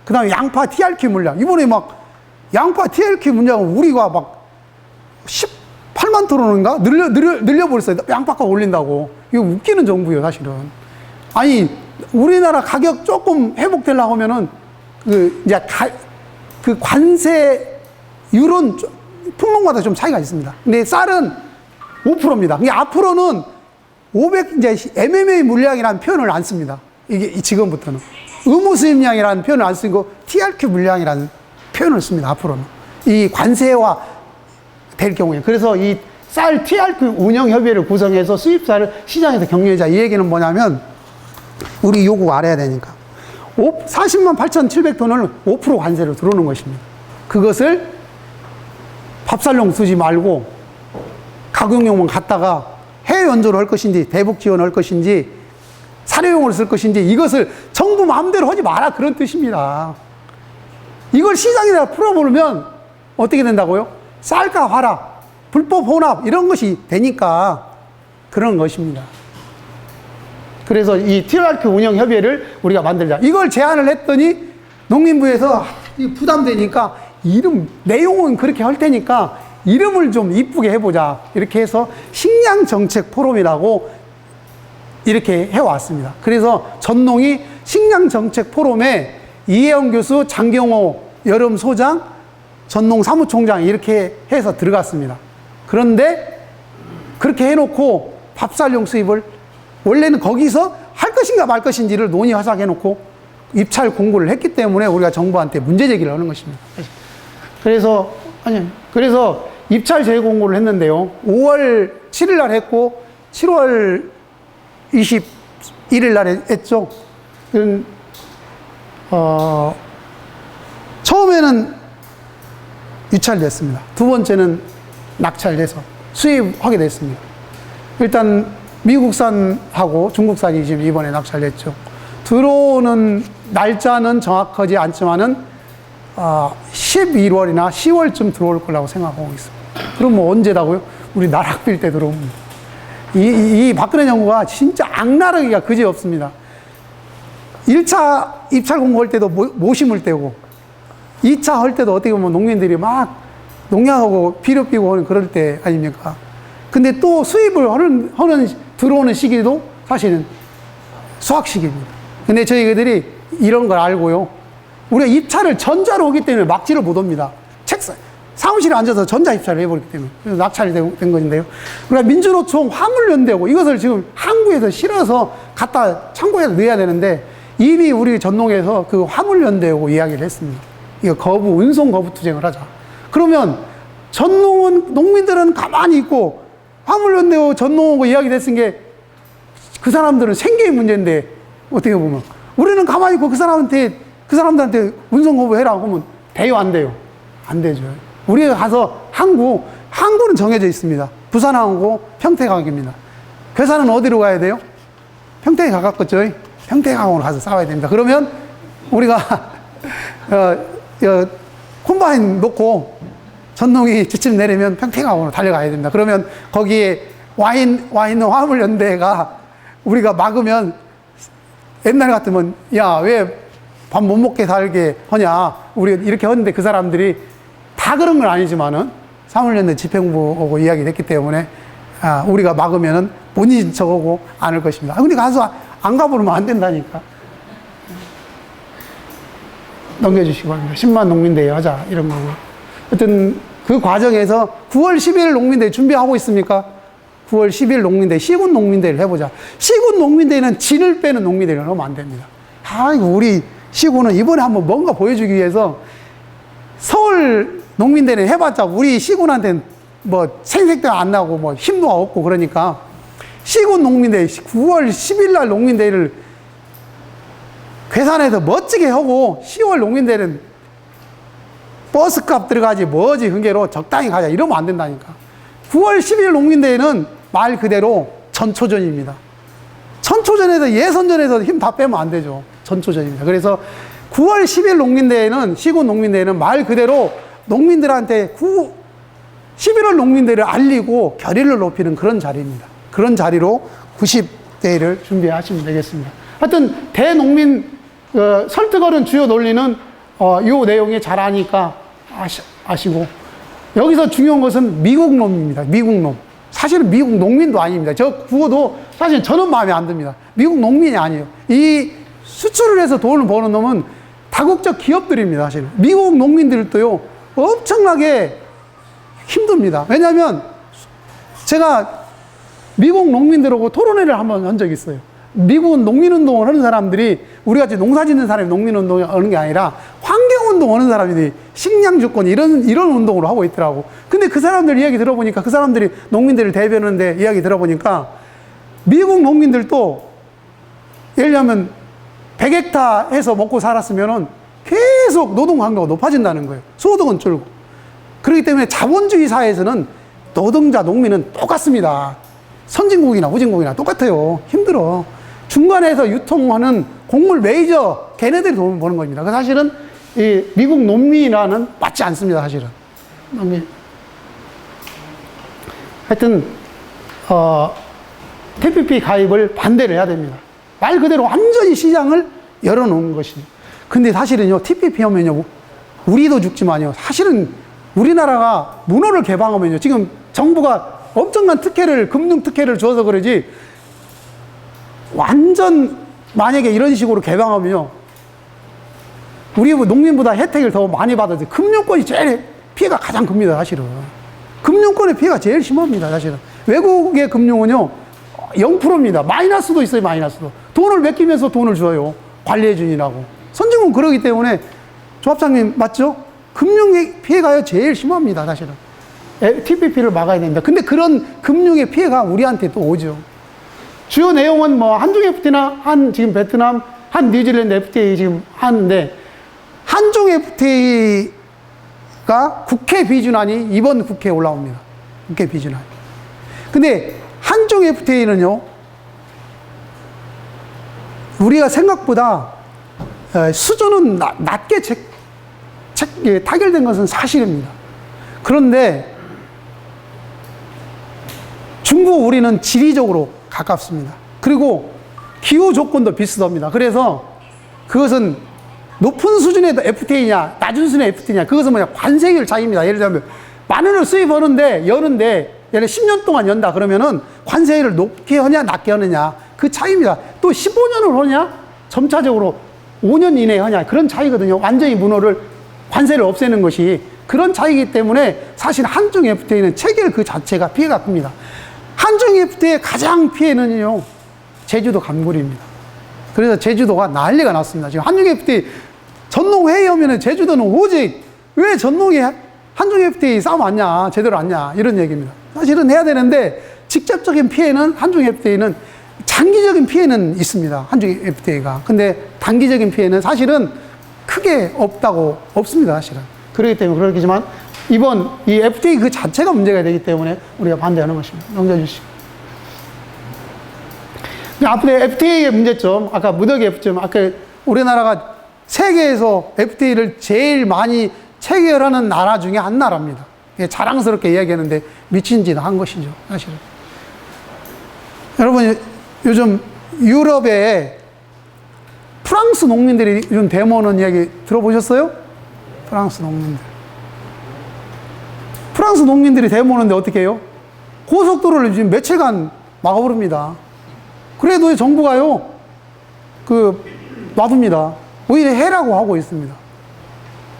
그 다음에 양파 TRQ 물량. 이번에 막 양파 TRQ 물량을 우리가 막 18만 토론인가? 늘려버렸어요. 양파가 올린다고. 이거 웃기는 정부예요, 사실은. 아니, 우리나라 가격 조금 회복되려고 하면은, 그 관세율은 품목마다 좀 차이가 있습니다. 근데 쌀은 5%입니다. 앞으로는 이제 MMA 물량이라는 표현을 안 씁니다. 이게 지금부터는. 의무 수입량이라는 표현을 안 쓰고 TRQ 물량이라는 표현을 씁니다. 앞으로는 이 관세화 될 경우에. 그래서 이 쌀 TRQ 운영협의회를 구성해서 수입쌀을 시장에서 격려하자. 이 얘기는 뭐냐면 우리 요구가 알아야 되니까 40만 8,700톤을 5% 관세로 들어오는 것입니다. 그것을 밥살용 쓰지 말고 가공용만 갖다가 해외 연조를 할 것인지 대북 지원을 할 것인지 사료용으로 쓸 것인지 이것을 정부 마음대로 하지 마라, 그런 뜻입니다. 이걸 시장에다 풀어보면 어떻게 된다고요? 쌀값 하락, 불법 혼합 이런 것이 되니까 그런 것입니다. 그래서 이 TRQ 운영협의회를 우리가 만들자. 이걸 제안을 했더니 농민부에서 부담되니까 내용은 그렇게 할 테니까 이름을 좀 이쁘게 해보자. 이렇게 해서 식량정책포럼이라고 이렇게 해왔습니다. 그래서 전농이 식량정책포럼에 이혜영 교수, 장경호 여름소장, 전농 사무총장 이렇게 해서 들어갔습니다. 그런데 그렇게 해놓고 밥살용 수입을 원래는 거기서 할 것인가 말 것인지를 논의하자고 해놓고 입찰 공고를 했기 때문에 우리가 정부한테 문제 제기를 하는 것입니다. 그래서 입찰 재개 공고를 했는데요. 5월 7일 날 했고 7월 21일 날 했죠. 처음에는 유찰됐습니다. 두 번째는 낙찰돼서 수입하게 됐습니다. 일단 미국산하고 중국산이 지금 이번에 낙찰됐죠. 들어오는 날짜는 정확하지 않지만은 11월이나 10월쯤 들어올 거라고 생각하고 있습니다. 그럼 뭐 언제다고요? 우리 나락빌 때 들어옵니다. 이 박근혜 정부가 진짜 악랄하기가 그지없습니다. 1차 입찰 공고할 때도 모심을 떼고 2차 할 때도 어떻게 보면 농민들이 막 농약하고 비료 끼고 하는 그럴 때 아닙니까? 근데 또 수입을 들어오는 시기도 사실은 수확 시기입니다. 근데 저희들이 이런 걸 알고요. 우리가 입찰을 전자로 하기 때문에 막지를 못 옵니다. 사무실에 앉아서 전자 입찰을 해버렸기 때문에. 그래서 낙찰이 된 것인데요. 우리가 민주노총 화물연대하고 이것을 지금 항구에서 실어서 갖다 창고에 넣어야 되는데 이미 우리 전농에서 그 화물연대하고 이야기를 했습니다. 이거 운송 거부 투쟁을 하자. 그러면 전농은, 농민들은 가만히 있고 화물연대하고 전농하고 이야기 됐은 게 그 사람들은 생계의 문제인데 어떻게 보면 우리는 가만히 있고 그 사람들한테 운송 거부해라 하면 돼요, 안 돼요? 안 되죠. 우리가 가서 항구는 정해져 있습니다. 부산항하고 평택항입니다. 괴산은 어디로 가야 돼요? 평택에 가깝겠죠. 평택항으로 가서 싸워야 됩니다. 그러면 우리가 콤바인 놓고 전농이 지침 내리면 평택항으로 달려가야 됩니다. 그러면 거기에 와 있는 화물연대가 우리가 막으면 옛날 같으면 야, 왜 밥 못 먹게 살게 하냐. 우리 이렇게 하는데 그 사람들이 다 그런 건 아니지만은 사물연대 집행부하고 이야기를 했기 때문에 우리가 막으면은 본인 척하고 안 할 것입니다. 근데 가서 안 가보면 안 된다니까. 넘겨주시기 바랍니다. 10만 농민대회 하자, 이런 거고. 하여튼 그 과정에서 9월 10일 농민대회 준비하고 있습니까? 9월 10일 농민대회, 시군 농민대회를 해보자. 시군 농민대회는 진을 빼는 농민대회를 하면 안 됩니다. 우리 시군은 이번에 한번 뭔가 보여주기 위해서 서울 농민대회는 해봤자 우리 시군한테는 뭐 생색도 안 나고 뭐 힘도 없고 그러니까 시군 농민대회 9월 10일 날 농민대회를 괴산에서 멋지게 하고 10월 농민대회는 버스값 들어가지 뭐지 흥계로 적당히 가자 이러면 안 된다니까. 9월 10일 농민대회는 말 그대로 전초전입니다. 전초전에서 예선전에서 힘 다 빼면 안 되죠. 전초전입니다. 그래서 9월 10일 농민대회는 시군 농민대회는 말 그대로 농민들한테 11월 농민대회를 알리고 결의를 높이는 그런 자리입니다. 그런 자리로 90대회를 준비하시면 되겠습니다. 하여튼 대농민 설득하는 주요 논리는 이 내용이 잘 아니까 아시고 여기서 중요한 것은 미국 놈입니다. 미국 놈. 사실은 미국 농민도 아닙니다. 저 구호도 사실 저는 마음에 안 듭니다. 미국 농민이 아니에요. 이 수출을 해서 돈을 버는 놈은 다국적 기업들입니다. 사실 미국 농민들도요 엄청나게 힘듭니다. 왜냐하면 제가 미국 농민들하고 토론회를 한번 한 적이 있어요. 미국은 농민운동을 하는 사람들이 우리같이 농사 짓는 사람이 농민운동을 하는 게 아니라 식량운동 하는 사람들이 식량 주권 이런 운동으로 하고 있더라고. 근데 그 사람들 이야기 들어보니까 그 사람들이 농민들을 대변하는데 이야기 들어보니까 미국 농민들도 예를 들면 100헥타 해서 먹고 살았으면은 계속 노동 강도가 높아진다는 거예요. 소득은 줄고. 그렇기 때문에 자본주의 사회에서는 노동자, 농민은 똑같습니다. 선진국이나 후진국이나 똑같아요. 힘들어. 중간에서 유통하는 곡물 메이저 걔네들이 돈을 버는 겁니다. 그 사실은 이 미국 농민이라는 맞지 않습니다. 사실은. 농민. 하여튼 TPP 가입을 반대를 해야 됩니다. 말 그대로 완전히 시장을 열어놓은 것이죠. 근데 사실은요, TPP 하면요, 우리도 죽지만요, 사실은 우리나라가 문호를 개방하면요, 지금 정부가 엄청난 특혜를, 금융 특혜를 줘서 그러지, 완전 만약에 이런 식으로 개방하면요, 우리 농민보다 혜택을 더 많이 받아서 금융권이 제일 피해가 가장 큽니다, 사실은. 금융권의 피해가 제일 심합니다, 사실은. 외국의 금융은요, 0%입니다. 마이너스도 있어요, 마이너스도. 돈을 맡기면서 돈을 줘요. 관리해 주니라고. 선진국은 그러기 때문에, 조합장님, 맞죠? 금융의 피해가 제일 심합니다, 사실은. TPP를 막아야 됩니다. 근데 그런 금융의 피해가 우리한테 또 오죠. 주요 내용은 뭐, 한중 FTA나 지금 베트남, 뉴질랜드 FTA 지금 하는데, 한중 FTA가 국회 비준안이 이번 국회에 올라옵니다. 국회 비준안이. 근데 한중 FTA는요, 우리가 생각보다 수준은 낮게 타결된 것은 사실입니다. 그런데 중국 우리는 지리적으로 가깝습니다. 그리고 기후 조건도 비슷합니다. 그래서 그것은 높은 수준의 FTA냐, 낮은 수준의 FTA냐, 그것은 뭐냐, 관세율 차이입니다. 예를 들면, 만 원을 수입하는데, 예를 10년 동안 연다 그러면은 관세율을 높게 하냐, 낮게 하느냐, 그 차이입니다. 또 15년을 하냐, 점차적으로 5년 이내에 하냐, 그런 차이거든요. 완전히 문호를, 관세를 없애는 것이 그런 차이기 때문에 사실 한중 FTA는 체결 그 자체가 피해가 큽니다. 한중 FTA의 가장 피해는요, 제주도 감굴입니다. 그래서 제주도가 난리가 났습니다. 지금 한중 FTA 전농회의 하면은 제주도는 오직 왜 전농이 한중 FTA 싸움 왔냐, 제대로 왔냐, 이런 얘기입니다. 사실은 해야 되는데 직접적인 피해는 한중 FTA는 장기적인 피해는 있습니다. 한중 FTA가. 근데 단기적인 피해는 사실은 크게 없습니다. 사실은. 그렇기 때문에 그렇겠지만 이번 이 FTA 그 자체가 문제가 되기 때문에 우리가 반대하는 것입니다. 넘겨주시고. 앞으로 FTA의 문제점, 아까 무더기 FTA점, 아까 우리나라가 세계에서 FTA를 제일 많이 체결하는 나라 중에 한 나라입니다. 자랑스럽게 이야기하는데 미친 짓 한 것이죠, 사실은. 여러분, 요즘 유럽에 프랑스 농민들이 요즘 데모하는 이야기 들어보셨어요? 프랑스 농민들. 프랑스 농민들이 데모하는데 어떻게 해요? 고속도로를 지금 며칠간 막아버립니다. 그래도 정부가요, 놔둡니다. 오히려 해라고 하고 있습니다.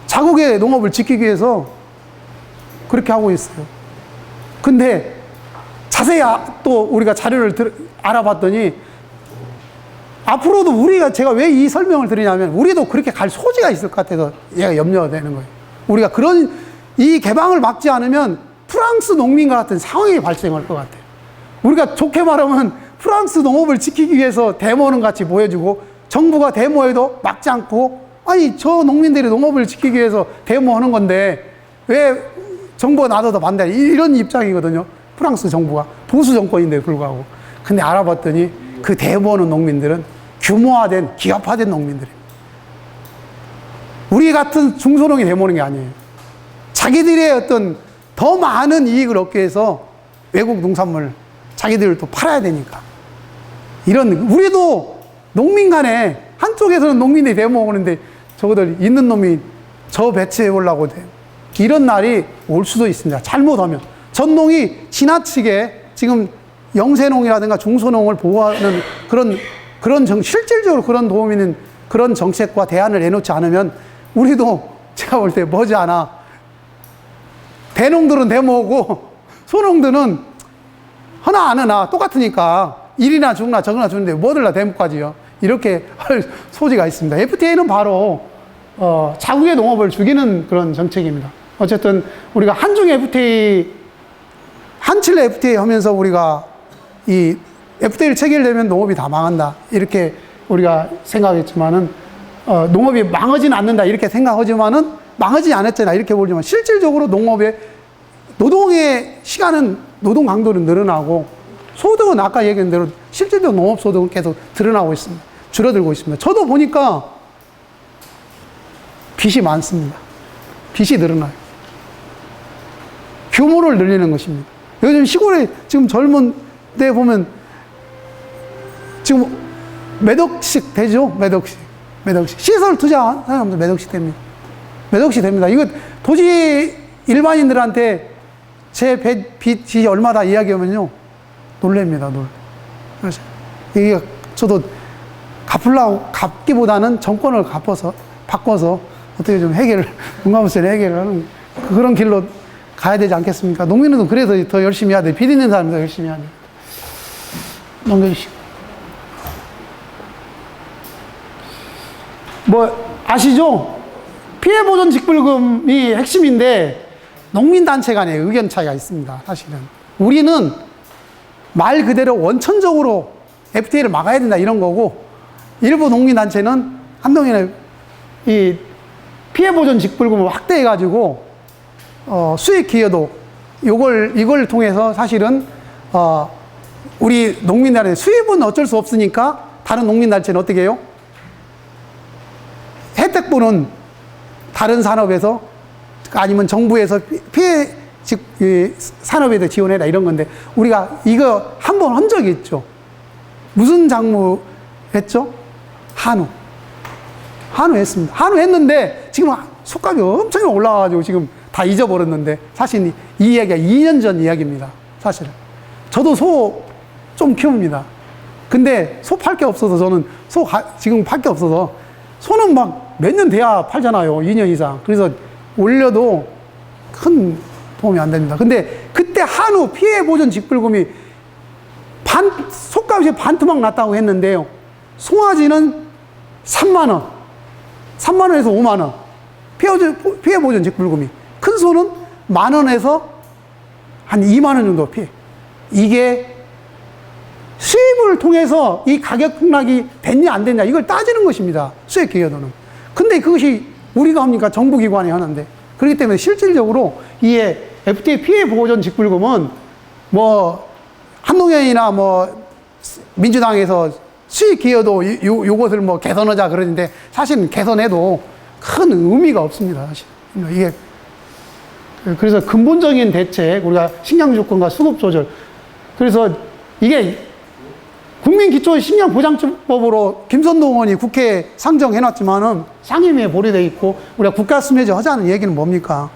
자국의 농업을 지키기 위해서 그렇게 하고 있어요. 근데 자세히 또 우리가 자료를 알아봤더니 앞으로도 제가 왜 이 설명을 드리냐면 우리도 그렇게 갈 소지가 있을 것 같아서 얘가 염려가 되는 거예요. 우리가 이 개방을 막지 않으면 프랑스 농민과 같은 상황이 발생할 것 같아요. 우리가 좋게 말하면 프랑스 농업을 지키기 위해서 데모는 같이 보여주고 정부가 데모해도 막지 않고 아니 저 농민들이 농업을 지키기 위해서 데모하는 건데 왜 정부가 놔둬도 반대 이런 입장이거든요. 프랑스 정부가 보수 정권인데 불구하고. 근데 알아봤더니 그 데모하는 농민들은 규모화된 기업화된 농민들입니다. 우리 같은 중소농이 데모하는 게 아니에요. 자기들의 어떤 더 많은 이익을 얻기 위해서 외국 농산물 자기들을 또 팔아야 되니까. 우리도 농민 간에 한쪽에서는 농민들이 데모하는데 저거들 있는 놈이 저 배치해 보려고 이런 날이 올 수도 있습니다. 잘못하면. 전농이 지나치게 지금 영세농이라든가 중소농을 보호하는 실질적으로 그런 도움 있는 그런 정책과 대안을 내놓지 않으면 우리도 제가 볼 때 머지않아 대농들은 데모하고 소농들은 하나 안 하나 똑같으니까 일이나 죽나 저거나 주는데 뭐들라 데모까지요. 이렇게 할 소지가 있습니다. FTA는 바로 자국의 농업을 죽이는 그런 정책입니다. 어쨌든 우리가 한중 FTA, 한칠레 FTA 하면서 우리가 이 FTA를 체결되면 농업이 다 망한다. 이렇게 우리가 생각했지만은, 농업이 망하지는 않는다. 이렇게 생각하지만은 망하지 않았잖아. 이렇게 보지만 실질적으로 농업의 노동의 시간은, 노동 강도는 늘어나고 소득은 아까 얘기한 대로 실질적 농업 소득은 계속 드러나고 있습니다. 줄어들고 있습니다. 저도 보니까 빚이 많습니다. 빚이 늘어나요. 규모를 늘리는 것입니다. 요즘 시골에 지금 젊은 때 보면 지금 몇 억씩 되죠? 몇 억씩. 몇 억씩. 시설 투자한 사람들 몇 억씩 됩니다. 몇 억씩 됩니다. 이거 도저히 일반인들한테 제 빚이 얼마다 이야기하면요. 놀랍니다, 그래서 이게 저도 갚기보다는 정권을 바꿔서 어떻게 좀 문가무세를 해결을 하는 그런 길로 가야 되지 않겠습니까? 농민들도 그래서 더 열심히 해야 돼. 빚 있는 사람이 더 열심히 해야 돼. 넘겨주시고. 아시죠? 피해보전 직불금이 핵심인데, 농민단체 간에 의견 차이가 있습니다, 사실은. 우리는 말 그대로 원천적으로 FTA를 막아야 된다, 이런 거고, 일부 농민단체는 한동안에 이 피해보전 직불금을 확대해가지고, 수익 기여도, 이걸 통해서 사실은, 우리 농민단체 수입은 어쩔 수 없으니까 다른 농민단체는 어떻게 해요? 혜택보는 다른 산업에서 아니면 정부에서 피해 산업에도 지원해라 이런 건데 우리가 이거 한 번 한 적이 있죠. 무슨 작물 했죠? 한우 했습니다. 한우 했는데 지금 속값이 엄청 올라가가지고 지금 다 잊어버렸는데 사실 이 이야기가 2년 전 이야기입니다. 사실은. 저도 소 좀 키웁니다. 근데 소 팔 게 없어서 저는 지금 팔 게 없어서 소는 막 몇 년 돼야 팔잖아요. 2년 이상. 그래서 올려도 큰 도움이 안 됩니다. 근데 그때 한우 피해 보전 직불금이 속값이 반토막 났다고 했는데요. 송아지는 3만원. 3만원에서 5만원. 피해 보전 직불금이. 큰 소는 만원에서 한 2만원 정도 피해. 이게 수입을 통해서 이 가격 폭락이 됐냐 안 됐냐 이걸 따지는 것입니다. 수익 기여도는. 근데 그것이 우리가 합니까? 정부기관이 하는데. 그렇기 때문에 실질적으로 이 FTA 피해 보전 직불금은 한동현이나 민주당에서 수익 기여도 요것을 개선하자 그러는데 사실은 개선해도 큰 의미가 없습니다. 사실. 이게 그래서 근본적인 대책, 우리가 식량주권과 수급 조절. 그래서 이게 국민기초식량보장법으로 김선동 의원이 국회에 상정해놨지만은 상임위에 보류되어 있고 우리가 국가 스매저 하자는 얘기는 뭡니까?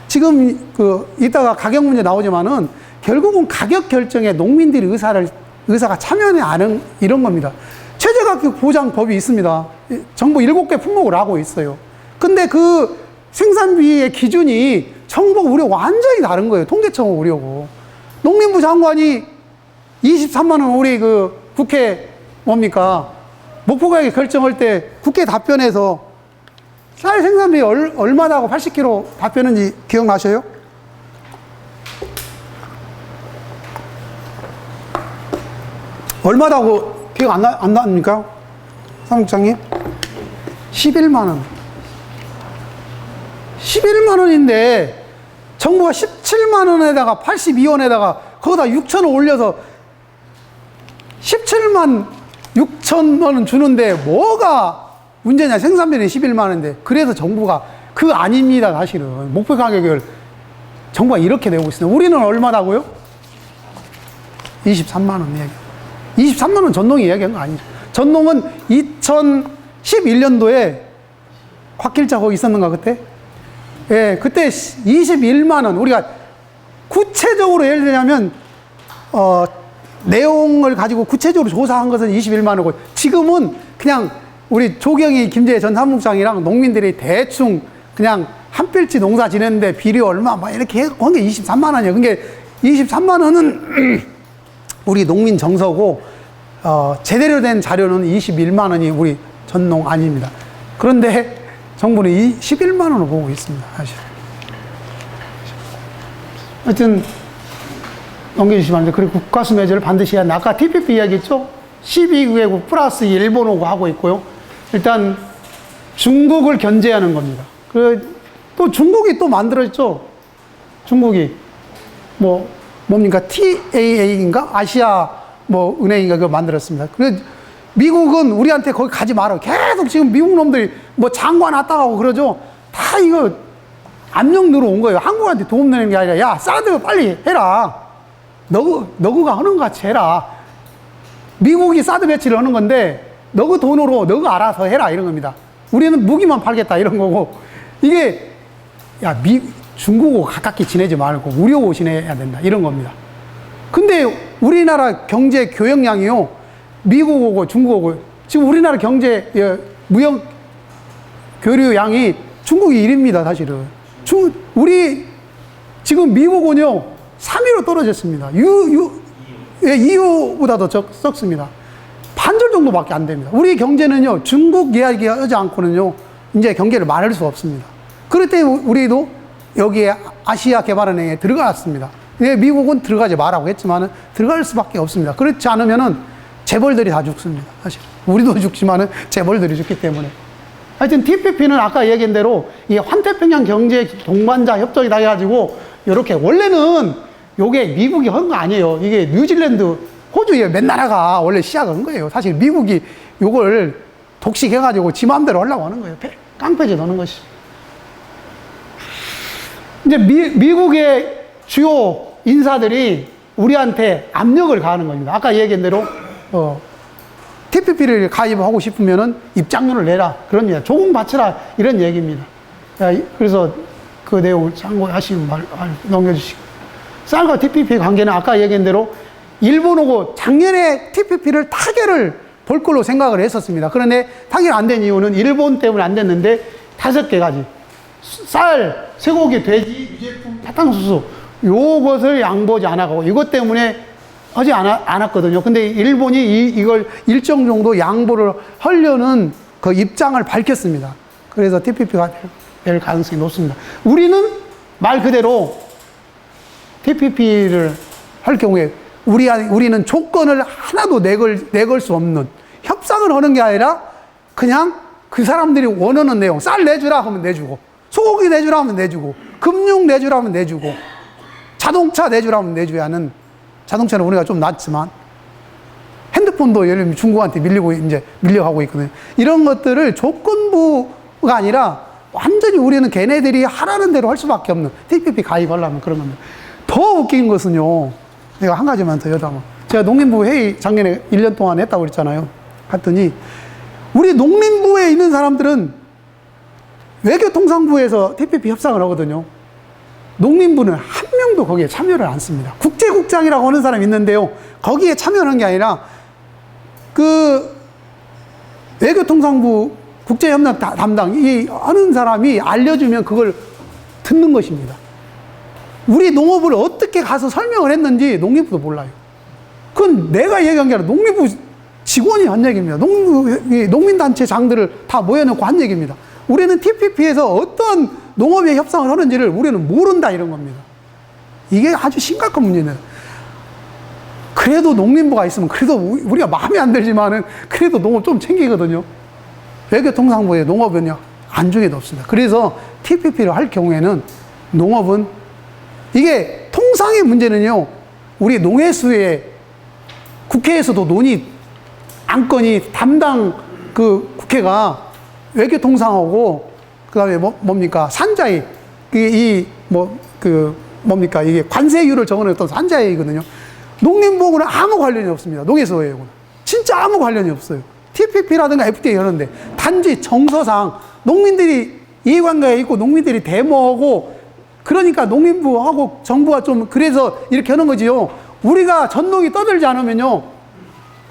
지금 이따가 가격 문제 나오지만은 결국은 가격 결정에 농민들이 의사가 참여하지 않은 이런 겁니다. 최저가격 보장법이 있습니다. 정부 7개 품목을 하고 있어요. 근데 그 생산비의 기준이 정부가 우려 완전히 다른 거예요. 통계청 우려고. 농림부 장관이 23만원 우리 국회 목표가격 결정할 때 국회 답변에서 쌀 생산비 얼마다고 80kg 답변했는지 기억나셔요? 얼마다고 기억 안 납니까? 사무국장님? 11만원. 11만원인데 정부가 17만원에다가 82원에다가 거기다 6천원 올려서 17만 6천 원은 주는데 뭐가 문제냐. 생산비는 11만원인데. 그래서 정부가 아닙니다. 사실은 목표 가격을 정부가 이렇게 내고 있습니다. 우리는 얼마다고요? 23만원 이야기. 23만원 전농이 이야기한 거 아니죠. 전농은 2011년도에 곽길자 거기 있었는가 그때? 예, 그때 21만원. 우리가 구체적으로 예를 들자면 내용을 가지고 구체적으로 조사한 것은 21만원이고 지금은 그냥 우리 조경희 김재희 전 사무국장이랑 농민들이 대충 그냥 한 필지 농사 지냈는데 비리 얼마 이렇게 한 게 23만원이에요. 그게 23만원은 우리 농민 정서고 제대로 된 자료는 21만원이 우리 전농 아닙니다. 그런데 정부는 11만 원을 보고 있습니다, 사실. 하여튼, 넘겨주시면 안 돼요. 그리고 국가수 매제를 반드시 해야 한다. 아까 TPP 이야기했죠? 12개국 플러스 일본하고 하고 있고요. 일단, 중국을 견제하는 겁니다. 또 중국이 또 만들었죠? 중국이. 뭡니까? TAA인가? 아시아 은행인가 그거 만들었습니다. 미국은 우리한테 거기 가지 마라. 계속 지금 미국 놈들이 장관 왔다 가고 그러죠. 다 이거 압력 들어온 거예요. 한국한테 도움 되는 게 아니라, 야, 사드 빨리 해라. 너가 하는 것 같이 해라. 미국이 사드 배치를 하는 건데, 너그 돈으로 너가 알아서 해라. 이런 겁니다. 우리는 무기만 팔겠다. 이런 거고. 이게, 야, 중국하고 가깝게 지내지 말고 우리하고 지내야 된다. 이런 겁니다. 근데 우리나라 경제 교역량이요. 미국하고 중국하고, 지금 우리나라 경제, 무역 교류량이 중국이 1위입니다. 사실은. 지금 미국은요, 3위로 떨어졌습니다. EU보다 더 적습니다. 반절 정도밖에 안 됩니다. 우리 경제는요, 중국 이야기하지 않고는요, 이제 경제를 말할 수 없습니다. 그럴 때 우리도 여기에 아시아 개발은행에 들어갔습니다. 미국은 들어가지 말라고 했지만은 들어갈 수밖에 없습니다. 그렇지 않으면은 재벌들이 다 죽습니다. 사실. 우리도 죽지만은 재벌들이 죽기 때문에. 하여튼 TPP는 아까 얘기한 대로 이 환태평양 경제 동반자 협정이다 해가지고 이렇게 원래는 요게 미국이 한 거 아니에요. 이게 뉴질랜드, 호주에 몇 나라가 원래 시작한 거예요. 사실 미국이 요걸 독식해가지고 지 마음대로 하려고 하는 거예요. 깡패짓 하는 것이. 이제 미국의 주요 인사들이 우리한테 압력을 가하는 겁니다. 아까 얘기한 대로, TPP를 가입하고 싶으면은 입장료를 내라. 그럽니다. 조금 바쳐라. 이런 얘기입니다. 그래서 그 내용을 참고하시면 넘겨주시고. 쌀과 TPP 관계는 아까 얘기한 대로 일본하고 작년에 TPP를 타결을 볼 걸로 생각을 했었습니다. 그런데 타결 안 된 이유는 일본 때문에 안 됐는데 5개가지. 쌀, 쇠고기, 돼지, 유제품, 사탕수수. 요것을 양보하지 않아가고 이것 때문에 하지 않았거든요. 근데 일본이 이걸 일정 정도 양보를 하려는 그 입장을 밝혔습니다. 그래서 TPP가 될 가능성이 높습니다. 우리는 말 그대로 TPP를 할 경우에 우리는 조건을 하나도 내걸 수 없는 협상을 하는 게 아니라 그냥 그 사람들이 원하는 내용, 쌀 내주라 하면 내주고, 소고기 내주라 하면 내주고, 금융 내주라 하면 내주고, 자동차 내주라 하면 내줘야 하는, 자동차는 우리가 좀 낫지만, 핸드폰도 예를 들면 중국한테 밀려가고 있거든요. 이런 것들을 조건부가 아니라 완전히 우리는 걔네들이 하라는 대로 할 수밖에 없는, TPP 가입하려면 그런 겁니다. 더 웃긴 것은요, 내가 한 가지만 더 여담아. 제가 농림부 회의 작년에 1년 동안 했다고 그랬잖아요. 갔더니, 우리 농림부에 있는 사람들은 외교통상부에서 TPP 협상을 하거든요. 농림부는 한 명도 거기에 참여를 안 씁니다. 국제국장이라고 하는 사람이 있는데요. 거기에 참여하는 게 아니라, 외교통상부 국제협력 담당, 하는 사람이 알려주면 그걸 듣는 것입니다. 우리 농업을 어떻게 가서 설명을 했는지 농림부도 몰라요. 그건 내가 얘기한 게 아니라 농림부 직원이 한 얘기입니다. 농민단체 장들을 다 모여놓고 한 얘기입니다. 우리는 TPP에서 어떤 농업의 협상을 하는지를 우리는 모른다 이런 겁니다. 이게 아주 심각한 문제네요. 그래도 농림부가 있으면 그래도 우리가 마음에 안 들지만은 그래도 농업 좀 챙기거든요. 외교통상부의 농업은요 안중에도 없습니다. 그래서 TPP를 할 경우에는 농업은 이게 통상의 문제는요 우리 농해수의 국회에서도 논의 안건이 담당 그 국회가 외교통상하고 그다음에 뭡니까 산자위 뭡니까 이게 관세율을 정하는 산자위거든요. 농림부하고는 아무 관련이 없습니다. 농해수하고는 진짜 아무 관련이 없어요. TPP라든가 FTA 하는데 단지 정서상 농민들이 이해관계에 있고 농민들이 데모하고 그러니까 농림부하고 정부가 좀 그래서 이렇게 하는 거지요. 우리가 전농이 떠들지 않으면요.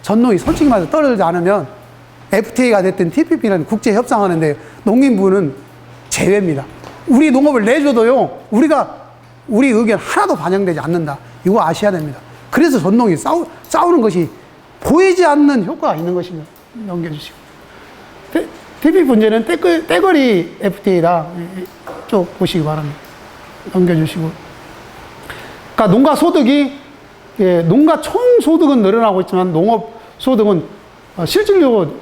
전농이 솔직히 말해서 떠들지 않으면 FTA가 됐든 TPP라는 국제 협상하는데 농림부는 제외입니다. 우리 농업을 내줘도요. 우리 의견 하나도 반영되지 않는다. 이거 아셔야 됩니다. 그래서 전농이 싸우는 것이 보이지 않는 효과가 있는 것입니다. 넘겨주시고. TPP 문제는 떼거리 FTA다. 쭉 보시기 바랍니다. 넘겨주시고. 그러니까 농가 소득이, 예, 농가 총 소득은 늘어나고 있지만 농업 소득은 실질적으로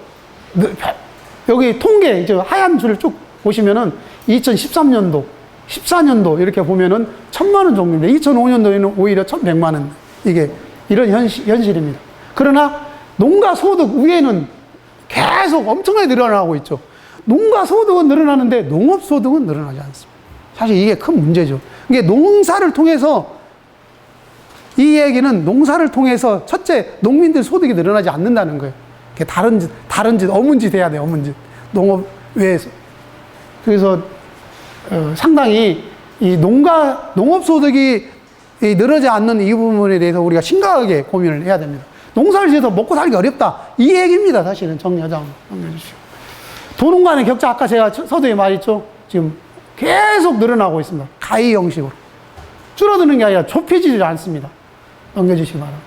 여기 통계, 이제 하얀 줄을 쭉 보시면은 2013년도, 14년도 이렇게 보면은 1,000만 원 정도인데 2005년도에는 오히려 1,100만 원. 이게 이런 현실입니다. 그러나 농가 소득 위에는 계속 엄청나게 늘어나고 있죠. 농가 소득은 늘어나는데 농업 소득은 늘어나지 않습니다. 사실 이게 큰 문제죠. 이게 농사를 통해서, 이 얘기는 농사를 통해서 첫째, 농민들 소득이 늘어나지 않는다는 거예요. 다른 짓, 어문짓 해야 돼요, 어문짓. 농업 외에서. 그래서, 상당히 이 농업 소득이 늘어나지 않는 이 부분에 대해서 우리가 심각하게 고민을 해야 됩니다. 농사를 지어서 먹고 살기 어렵다. 이 얘기입니다, 사실은. 정리하자면. 넘겨주시죠. 도농 간의 격차, 아까 제가 서두에 말했죠. 지금 계속 늘어나고 있습니다. 가위 형식으로. 줄어드는 게 아니라 좁혀지지 않습니다. 넘겨주시기 바랍니다.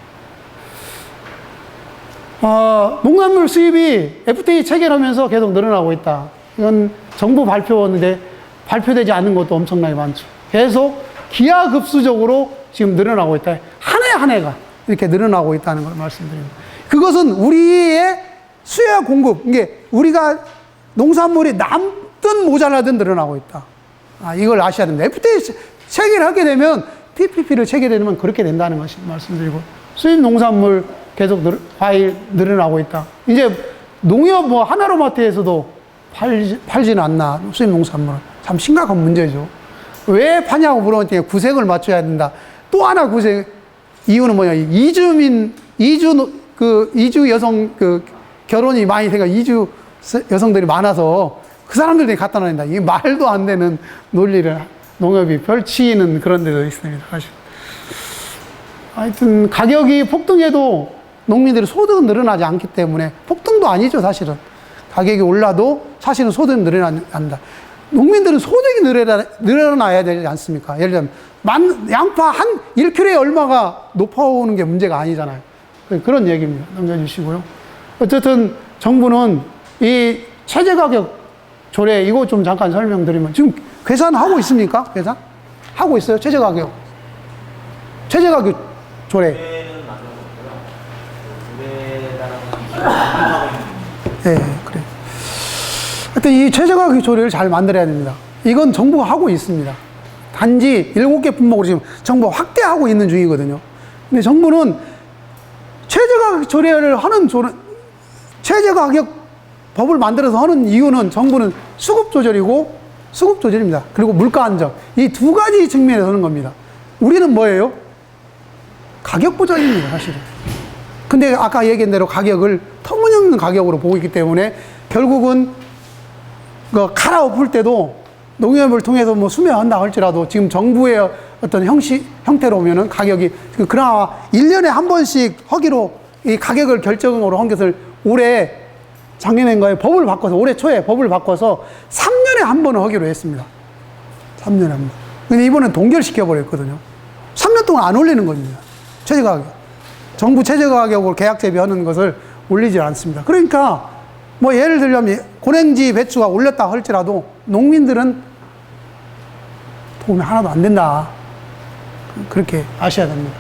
농산물 수입이 FTA 체결하면서 계속 늘어나고 있다. 이건 정부 발표인데 발표되지 않는 것도 엄청나게 많죠. 계속 기하급수적으로 지금 늘어나고 있다. 한 해 한 해가 이렇게 늘어나고 있다는 걸 말씀드립니다. 그것은 우리의 수요와 공급, 이게 우리가 농산물이 남든 모자라든 늘어나고 있다. 이걸 아셔야 됩니다. FTA 체결하게 되면, TPP를 체결되면 그렇게 된다는 것을 말씀드리고, 수입 농산물 계속 과일 늘어나고 있다. 이제 농협 하나로마트에서도 팔지는 않나, 수입 농산물은. 참 심각한 문제죠. 왜 파냐고 물어봤더니 구색을 맞춰야 된다. 또 하나 구색, 이유는 뭐냐. 이주 여성, 결혼이 많이 생겨, 이주 여성들이 많아서 그 사람들이 갖다 놔낸다. 이게 말도 안 되는 논리를 농협이 펼치는 그런 데도 있습니다, 사실. 하여튼, 가격이 폭등해도 농민들의 소득은 늘어나지 않기 때문에, 폭등도 아니죠, 사실은. 가격이 올라도 사실은 소득은 늘어나지 않는다. 농민들은 소득이 늘어나야 되지 않습니까? 예를 들면, 양파 한 1kg에 얼마가 높아오는 게 문제가 아니잖아요. 그런 얘기입니다. 넘겨주시고요. 어쨌든, 정부는 이 최저가격 조례, 이거 좀 잠깐 설명드리면, 지금 계산하고 있습니까? 계산? 하고 있어요? 최저가격 조례. 네, 그래요. 하여튼 이 최저가격 조례를 잘 만들어야 됩니다. 이건 정부가 하고 있습니다. 단지 7개 품목으로 지금 정부가 확대하고 있는 중이거든요. 근데 정부는 최저가격 조례를 하는 최저가격 법을 만들어서 하는 이유는, 정부는 수급 조절입니다. 그리고 물가 안정. 이 두 가지 측면에서 하는 겁니다. 우리는 뭐예요? 가격 보장입니다, 사실은. 근데 아까 얘기한 대로 가격을 터무니없는 가격으로 보고 있기 때문에 결국은 갈아엎을 때도 농협을 통해서 수매한다 할지라도 지금 정부의 어떤 형태로 오면은 가격이, 그나마 1년에 한 번씩 하기로 이 가격을 결정으로 한 것을 작년인가에 법을 바꿔서, 올해 초에 법을 바꿔서 3년에 한 번을 하기로 했습니다. 3년에 한 번. 근데 이번엔 동결시켜버렸거든요. 3년 동안 안 올리는 겁니다. 최저가격. 정부 최저가격으로 계약 재배하는 것을 올리지 않습니다. 그러니까, 예를 들면, 고랭지 배추가 올렸다 할지라도 농민들은 도움이 하나도 안 된다. 그렇게 아셔야 됩니다.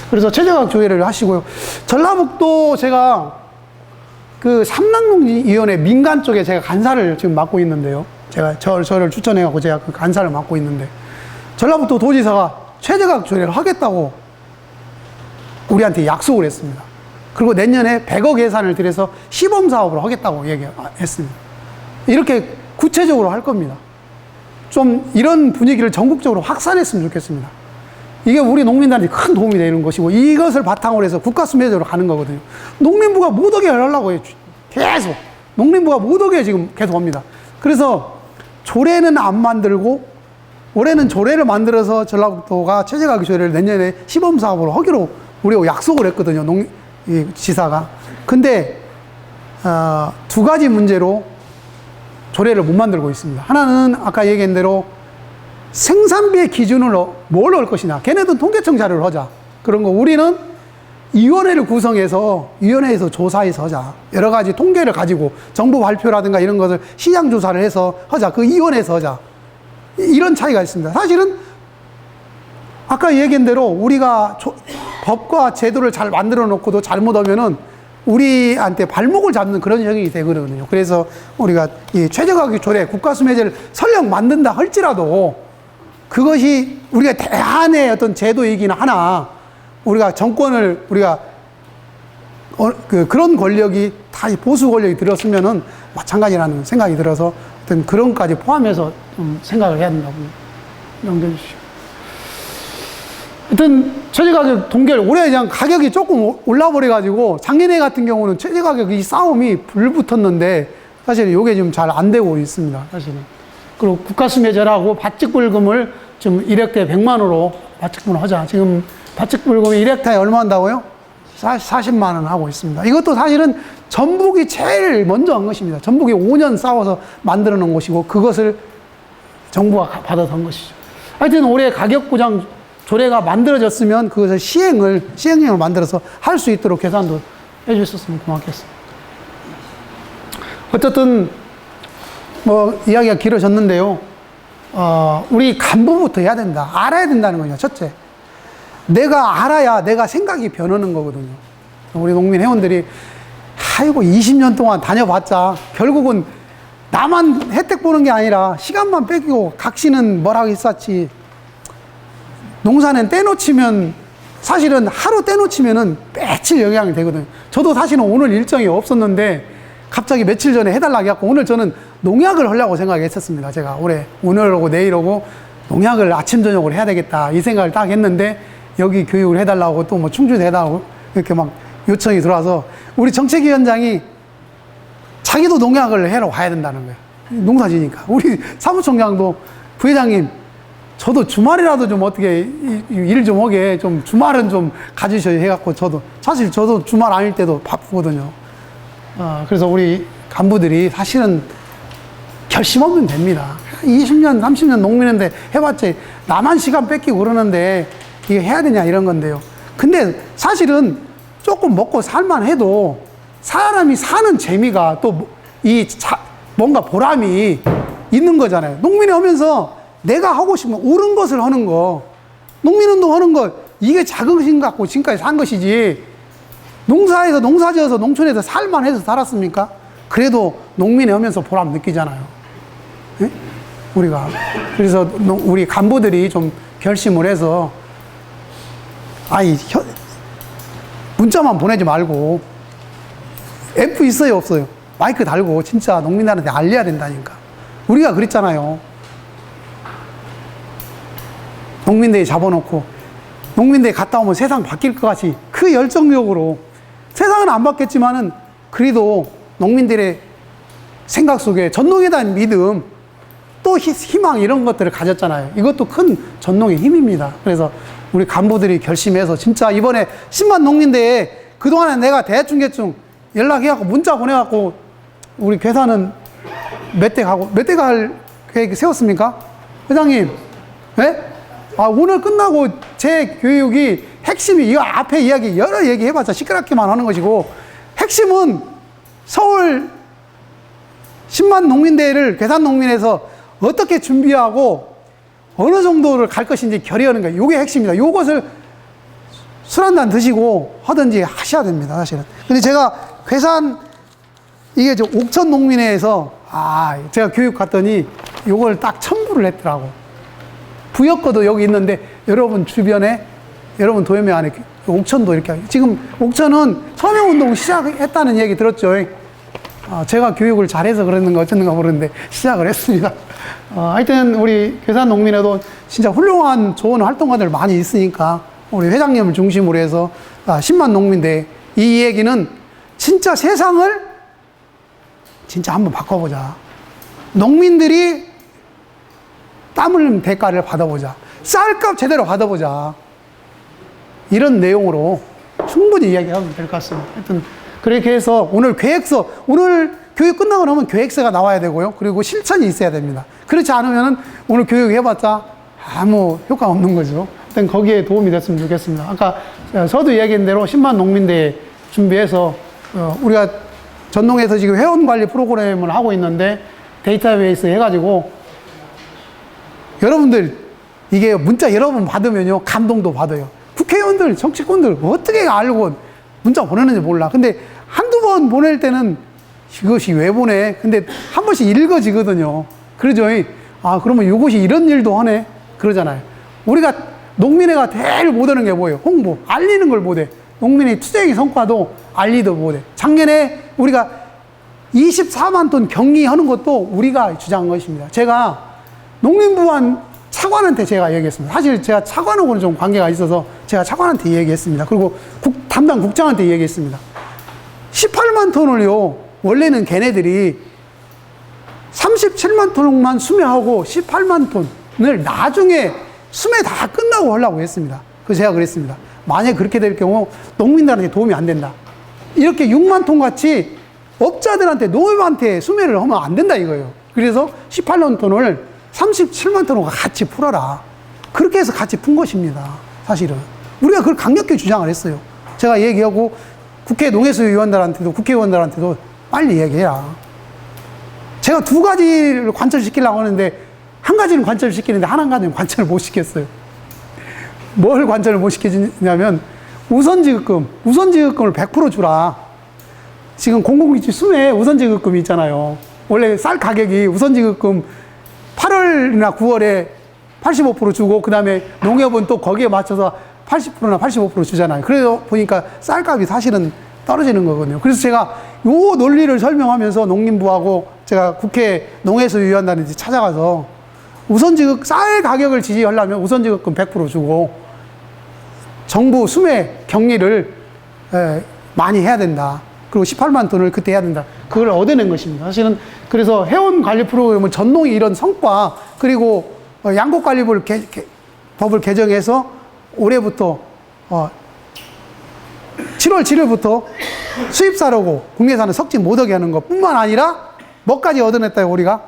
그래서 최저가격 조회를 하시고요. 전라북도 제가 삼남농지위원회 민간 쪽에 제가 간사를 지금 맡고 있는데요. 제가 저를 추천해갖고 제가 그 간사를 맡고 있는데, 전라북도 도지사가 최저가격 조회를 하겠다고 우리한테 약속을 했습니다. 그리고 내년에 100억 예산을 들여서 시범사업으로 하겠다고 얘기했습니다. 이렇게 구체적으로 할 겁니다. 좀 이런 분위기를 전국적으로 확산했으면 좋겠습니다. 이게 우리 농민들한테 큰 도움이 되는 것이고, 이것을 바탕으로 해서 국가수매제로 가는 거거든요. 농민부가 못 오게 하려고 해요. 계속. 농민부가 못 오게 지금 계속 합니다. 그래서 조례는 안 만들고, 올해는 조례를 만들어서 전라북도가 최저가격 조례를 내년에 시범사업으로 하기로 우리가 약속을 했거든요. 지사가. 근데, 두 가지 문제로 조례를 못 만들고 있습니다. 하나는 아까 얘기한 대로 생산비의 기준을 뭘 넣을 것이냐. 걔네들은 통계청 자료를 하자. 그런 거. 우리는 위원회를 구성해서 위원회에서 조사해서 하자. 여러 가지 통계를 가지고 정부 발표라든가 이런 것을 시장 조사를 해서 하자. 그 위원회에서 하자. 이런 차이가 있습니다. 사실은 아까 얘기한 대로 우리가 법과 제도를 잘 만들어 놓고도 잘못하면은 우리한테 발목을 잡는 그런 형이 되거든요. 그래서 우리가 이 최저가격 조례, 국가수매제를 설령 만든다 할지라도 그것이 우리가 대안의 어떤 제도이기는 하나 우리가 정권을 우리가 그런 권력이 다 보수 권력이 들었으면은 마찬가지라는 생각이 들어서 어떤 그런 것까지 포함해서 좀 생각을 해야 된다고 넘겨주시죠. 하여튼 최저가격 동결 올해 그냥 가격이 조금 올라버려가지고 작년에 같은 경우는 최저가격 이 싸움이 불붙었는데 사실 이게 좀 잘 안 되고 있습니다. 사실은. 그리고 국가수매제라고 밭직불금을 좀 1헥타에 100만원으로 밭직불금 하자. 지금 밭직불금이 1헥타에 얼마 한다고요? 40만원 하고 있습니다. 이것도 사실은 전북이 제일 먼저 한 것입니다. 전북이 5년 싸워서 만들어 놓은 것이고 그것을 정부가 받아서 한 것이죠. 하여튼 올해 가격구장 조례가 만들어졌으면 그것을 시행령을 만들어서 할 수 있도록 계산도 해주셨으면 고맙겠습니다. 어쨌든 뭐 이야기가 길어졌는데요. 우리 간부부터 해야 된다. 알아야 된다는 거죠. 첫째. 내가 알아야 내가 생각이 변하는 거거든요. 우리 농민 회원들이 아이고 20년 동안 다녀봤자 결국은 나만 혜택 보는 게 아니라 시간만 뺏기고 각시는 뭐라고 했었지. 농사는 떼놓치면 사실은 하루 떼놓치면은 며칠 영향이 되거든요. 저도 사실은 오늘 일정이 없었는데 갑자기 며칠 전에 해달라고 해갖고 오늘 저는 농약을 하려고 생각했었습니다. 제가 올해 오늘 오고 내일 오고 농약을 아침 저녁으로 해야 되겠다 이 생각을 딱 했는데 여기 교육을 해달라고 또 뭐 충주해달라고 이렇게 막 요청이 들어와서 우리 정책위원장이 자기도 농약을 해러 와야 된다는 거예요. 농사지니까. 우리 사무총장도 부회장님 저도 주말이라도 좀 어떻게 일 좀 하게 좀 주말은 좀 가지셔야 해갖고 사실 저도 주말 아닐 때도 바쁘거든요. 그래서 우리 간부들이 사실은 결심하면 됩니다. 20년, 30년 농민인데 해봤자 나만 시간 뺏기고 그러는데 이게 해야 되냐 이런 건데요. 근데 사실은 조금 먹고 살만 해도 사람이 사는 재미가 또 뭔가 보람이 있는 거잖아요. 농민이 하면서 내가 하고 싶은 옳은 것을 하는 거, 농민운동 하는 거, 이게 자긍심 갖고 지금까지 산 것이지, 농사에서, 농사지어서 농촌에서 살만 해서 살았습니까? 그래도 농민이 하면서 보람 느끼잖아요. 네? 우리가. 그래서 우리 간부들이 좀 결심을 해서, 문자만 보내지 말고, F 있어요, 없어요? 마이크 달고 진짜 농민들한테 알려야 된다니까. 우리가 그랬잖아요. 농민대회 잡아놓고 농민대회 갔다 오면 세상 바뀔 것 같이 그 열정적으로 세상은 안 바뀌었지만은 그래도 농민들의 생각 속에 전농에 대한 믿음 또 희망 이런 것들을 가졌잖아요. 이것도 큰 전농의 힘입니다. 그래서 우리 간부들이 결심해서 진짜 이번에 10만 농민대회 그동안에 내가 대충 연락해갖고 문자 보내갖고 우리 괴사는 몇 대 갈 계획 세웠습니까? 회장님, 네? 오늘 끝나고 제 교육이 핵심이 이 앞에 이야기 여러 얘기 해봤자 시끄럽게만 하는 것이고 핵심은 서울 10만 농민대회를 괴산농민에서 어떻게 준비하고 어느 정도를 갈 것인지 결의하는 거예요. 이게 핵심입니다. 이것을 술 한잔 드시고 하든지 하셔야 됩니다. 사실은. 근데 제가 괴산 이게 옥천 농민회에서 제가 교육 갔더니 이걸 딱 첨부를 했더라고. 부여거도 여기 있는데 여러분 주변에 여러분 도요미 안에 옥천도 이렇게 지금 옥천은 서명운동 시작했다는 얘기 들었죠. 제가 교육을 잘해서 그랬는가 어쨌는가 모르는데 시작을 했습니다. 하여튼 우리 괴산 농민회도 진짜 훌륭한 좋은 활동가들 많이 있으니까 우리 회장님을 중심으로 해서 10만 농민대 이 얘기는 진짜 세상을 진짜 한번 바꿔보자. 농민들이 땀 흘리는 대가를 받아보자. 쌀값 제대로 받아보자. 이런 내용으로 충분히 이야기하면 될 것 같습니다. 하여튼 그렇게 해서 오늘 계획서, 오늘 교육 끝나고 나면 계획서가 나와야 되고요. 그리고 실천이 있어야 됩니다. 그렇지 않으면 오늘 교육 해봤자 아무 효과 없는 거죠. 일단 거기에 도움이 됐으면 좋겠습니다. 아까 서두 얘기한 대로 10만 농민대회 준비해서 우리가 전농에서 지금 회원관리 프로그램을 하고 있는데 데이터베이스 해가지고 여러분들 이게 문자 여러 번 받으면요 감동도 받아요. 국회의원들 정치권들 어떻게 알고 문자 보내는지 몰라. 근데 한두 번 보낼 때는 이것이 왜 보내? 근데 한 번씩 읽어지거든요. 그러죠. 아 그러면 이것이 이런 일도 하네 그러잖아요. 우리가 농민회가 제일 못하는 게 뭐예요? 홍보, 알리는 걸 못해. 농민의 투쟁의 성과도 알리도 못해. 작년에 우리가 24만 톤 격리하는 것도 우리가 주장한 것입니다. 제가 농림부한 차관한테 제가 얘기했습니다. 사실 제가 차관하고는 좀 관계가 있어서 제가 차관한테 얘기했습니다. 그리고 담당 국장한테 얘기했습니다. 18만 톤을요, 원래는 걔네들이 37만 톤만 수매하고 18만 톤을 나중에 수매 다 끝나고 하려고 했습니다. 그래서 제가 그랬습니다. 만약에 그렇게 될 경우 농민들한테 도움이 안 된다. 이렇게 6만 톤 같이 업자들한테 농업한테 수매를 하면 안 된다 이거예요. 그래서 18만 톤을 37만 톤과 같이 풀어라. 그렇게 해서 같이 푼 것입니다. 사실은. 우리가 그걸 강력히 주장을 했어요. 제가 얘기하고 국회 농해수위원들한테도 국회의원들한테도 빨리 얘기해라. 제가 두 가지를 관철시키려고 하는데 한 가지는 관철시키는데 한 가지는 관철을 못 시켰어요. 뭘 관철을 못 시키냐면 우선지급금을 100% 주라. 지금 공공기지 수매 우선지급금이 있잖아요. 원래 쌀 가격이 우선지급금 8월이나 9월에 85% 주고 그 다음에 농협은 또 거기에 맞춰서 80%나 85% 주잖아요. 그래서 보니까 쌀값이 사실은 떨어지는 거거든요. 그래서 제가 요 논리를 설명하면서 농림부하고 제가 국회 농해수위원단에 찾아가서 쌀 가격을 지지하려면 우선지급금 100% 주고 정부 수매 격리를 많이 해야 된다. 그리고 18만 톤을 그때 해야 된다. 그걸 얻어낸 것입니다. 사실은 그래서 회원 관리 프로그램은 전농이 이런 성과 그리고 양곡관리법을 법을 개정해서 올해부터 7월 7일부터 수입사라고 국내산을 섞지 못하게 하는 것뿐만 아니라 뭐까지 얻어냈다요 우리가?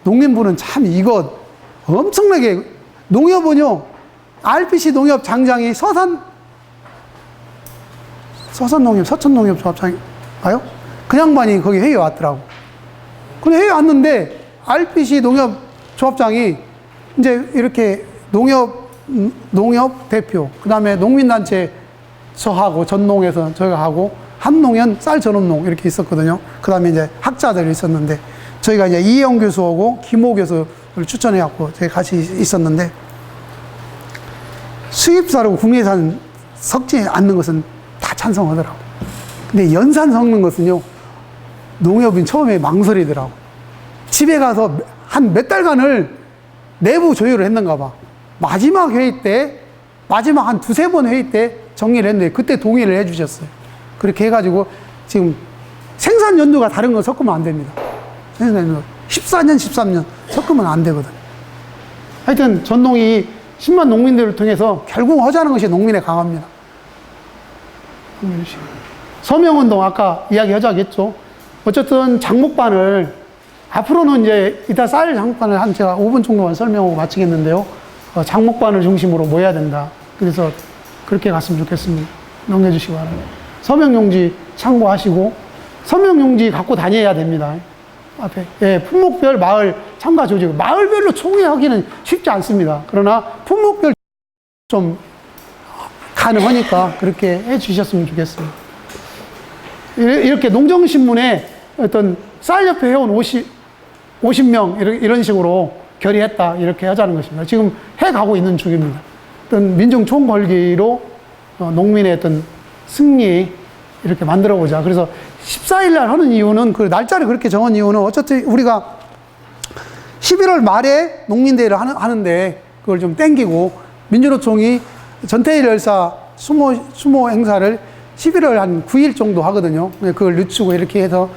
농림부는 참 이거 엄청나게 농협은요 RPC 농협 장장이 서산농협 서천농협 조합장인가요? 그 양반이 거기 회의에 왔더라고. 근데 회의에 왔는데 RPC 농협 조합장이 이제 이렇게 농협 대표, 그 다음에 농민단체 저하고 전농에서 저희가 하고 한농연 쌀전업농 이렇게 있었거든요. 그 다음에 이제 학자들이 있었는데 저희가 이제 이혜영 교수하고 김호 교수를 추천해갖고 저희 같이 있었는데 수입사로 국내산 섞지 않는 것은 다 찬성하더라고. 근데 연산 섞는 것은요, 농협인 처음에 망설이더라고. 집에 가서 한 몇 달간을 내부 조율을 했는가 봐. 마지막 회의 때, 마지막 한 두세 번 회의 때 정리를 했는데 그때 동의를 해 주셨어요. 그렇게 해가지고 지금 생산 연도가 다른 거 섞으면 안 됩니다. 생산 연도 14년, 13년 섞으면 안 되거든. 하여튼 전농이 10만 농민들을 통해서 결국 하자는 것이 농민의 강화입니다. 서명운동 아까 이야기 하자겠죠. 어쨌든 장목반을 앞으로는 이제 이따 쌀 장목반을 한 제가 5분 정도만 설명하고 마치겠는데요. 장목반을 중심으로 모여야 된다. 그래서 그렇게 갔으면 좋겠습니다. 명해 주시기 바랍니다. 서명용지 참고하시고 서명용지 갖고 다녀야 됩니다. 앞에 품목별 마을 참가 조직 마을별로 총회하기는 쉽지 않습니다. 그러나 품목별 좀 가능하니까 그렇게 해 주셨으면 좋겠습니다. 이렇게 농정신문에 어떤 쌀협회 회원 50명 이런 식으로 결의했다 이렇게 하자는 것입니다. 지금 해가고 있는 중입니다. 어떤 민중 총궐기로 농민의 어떤 승리 이렇게 만들어보자. 그래서 14일 날 하는 이유는 그 날짜를 그렇게 정한 이유는 어쨌든 우리가 11월 말에 농민대회를 하는데 그걸 좀 땡기고 민주노총이 전태일 열사 수모 행사를 11월 한 9일 정도 하거든요. 그걸 늦추고 이렇게 해서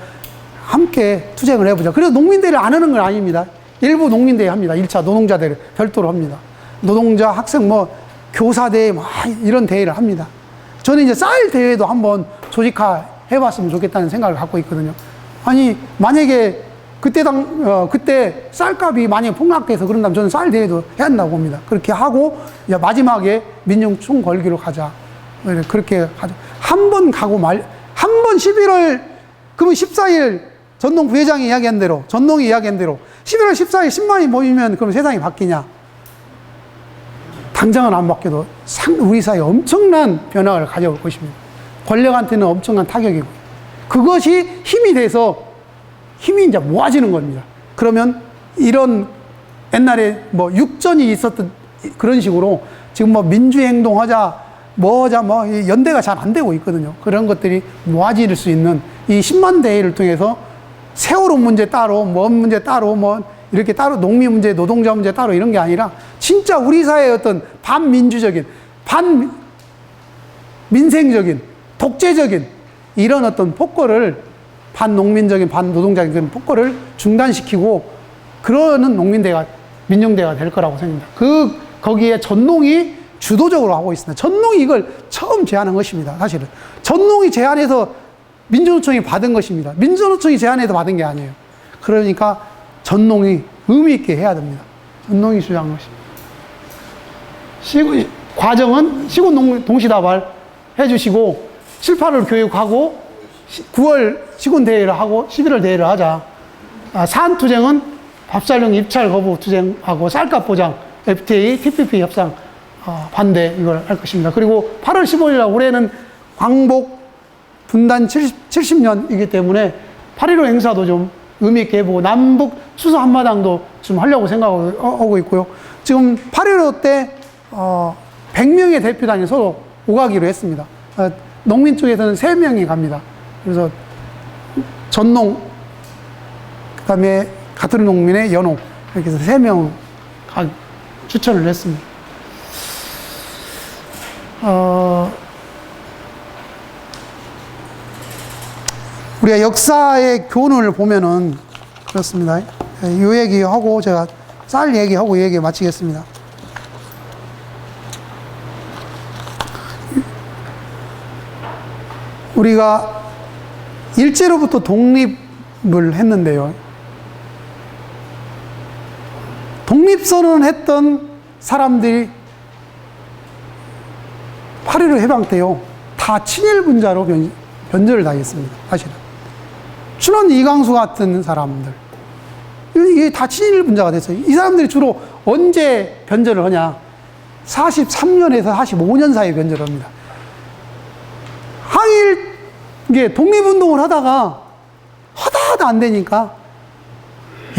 함께 투쟁을 해보자. 그래서 농민대회를 안 하는 건 아닙니다. 일부 농민대회 합니다. 1차 노동자대회를 별도로 합니다. 노동자, 학생, 교사대회, 이런 대회를 합니다. 저는 이제 쌀 대회도 한번 조직화 해봤으면 좋겠다는 생각을 갖고 있거든요. 아니, 만약에 그때 쌀값이 만약에 폭락해서 그런다면 저는 쌀 대회도 해야 한다고 봅니다. 그렇게 하고, 이제 마지막에 민중총 걸기로 가자. 그렇게 가자. 한 번 11월, 그러면 14일 전농 부회장이 이야기한 대로, 전농이 이야기한 대로, 11월 14일 10만이 모이면 그럼 세상이 바뀌냐? 당장은 안 바뀌어도 우리 사회에 엄청난 변화를 가져올 것입니다. 권력한테는 엄청난 타격이고, 그것이 힘이 돼서 힘이 이제 모아지는 겁니다. 그러면 이런 옛날에 뭐 육전이 있었던 그런 식으로 지금 뭐 민주행동하자, 연대가 잘 안 되고 있거든요. 그런 것들이 모아질 수 있는 이 10만 대회를 통해서 세월호 문제 따로, 뭔 문제 따로, 뭐 이렇게 따로 농민 문제, 노동자 문제 따로 이런 게 아니라 진짜 우리 사회의 어떤 반민주적인, 반민생적인, 독재적인 이런 어떤 폭거를 반농민적인, 반노동자적인 그런 폭거를 중단시키고 그러는 농민대가, 민중대가 될 거라고 생각합니다. 거기에 전농이 주도적으로 하고 있습니다. 전농이 이걸 처음 제안한 것입니다. 사실은. 전농이 제안해서 민주노총이 받은 것입니다. 민주노총이 제안해서 받은 게 아니에요. 그러니까 전농이 의미 있게 해야 됩니다. 전농이 주장한 것입니다. 과정은 시군 동시다발 해주시고 7, 8월 교육하고 9월 시군 대회를 하고 11월 대회를 하자. 사안투쟁은 밥살령 입찰 거부 투쟁하고 쌀값 보장, FTA, TPP 협상 반대 이걸 할 것입니다. 그리고 8월 15일 날 올해는 광복 분단 70년이기 때문에 8.15 행사도 좀 의미 있게 해보고 남북 수소 한마당도 좀 하려고 생각하고 있고요. 지금 8.15 때 100명의 대표단이 서로 오가기로 했습니다. 농민 쪽에서는 3명이 갑니다. 그래서 전농, 그 다음에 가토리 농민의 연호, 이렇게 해서 3명 추천을 했습니다. 우리가 역사의 교훈을 보면은 그렇습니다. 이 얘기하고 제가 쌀 얘기하고 이 얘기 마치겠습니다. 우리가 일제로부터 독립을 했는데요. 독립선언을 했던 사람들이 8.15 해방 때요. 다 친일분자로 변절을 당했습니다. 사실은. 춘원 이광수 같은 사람들. 이게 다 친일분자가 됐어요. 이 사람들이 주로 언제 변절을 하냐. 43년에서 45년 사이에 변절을 합니다. 이게 독립운동을 하다가 하다 안 되니까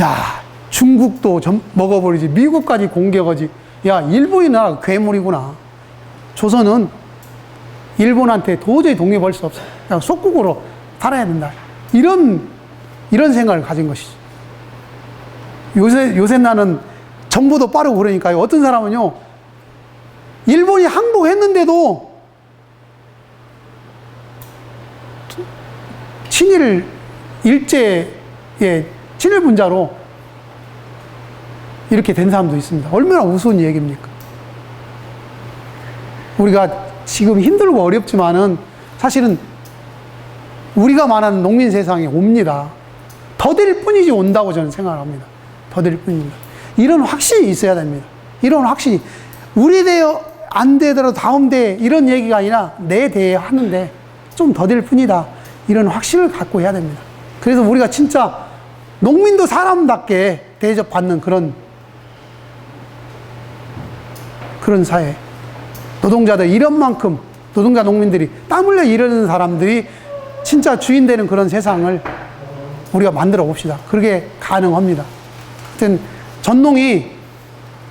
야 중국도 먹어버리지 미국까지 공격하지 야 일본이 나라 괴물이구나. 조선은 일본한테 도저히 독립할 수 없어. 그냥 속국으로 살아야 된다. 이런 생각을 가진 것이죠. 요새 나는 정보도 빠르고 그러니까요. 어떤 사람은요, 일본이 항복했는데도 일제의 친일분자로 이렇게 된 사람도 있습니다. 얼마나 우스운 얘기입니까? 우리가 지금 힘들고 어렵지만은 사실은 우리가 말하는 농민 세상이 옵니다. 더딜 뿐이지 온다고 저는 생각을 합니다. 더딜 뿐입니다. 이런 확신이 있어야 됩니다. 이런 확신이. 우리 대에 안 되더라도 다음 대에 이런 얘기가 아니라 내 대에 하는데 좀 더딜 뿐이다. 이런 확신을 갖고 해야 됩니다. 그래서 우리가 진짜 농민도 사람답게 대접받는 그런 사회. 노동자들 이런 만큼 노동자 농민들이 땀 흘려 일하는 사람들이 진짜 주인 되는 그런 세상을 우리가 만들어 봅시다. 그게 가능합니다. 하여튼 전농이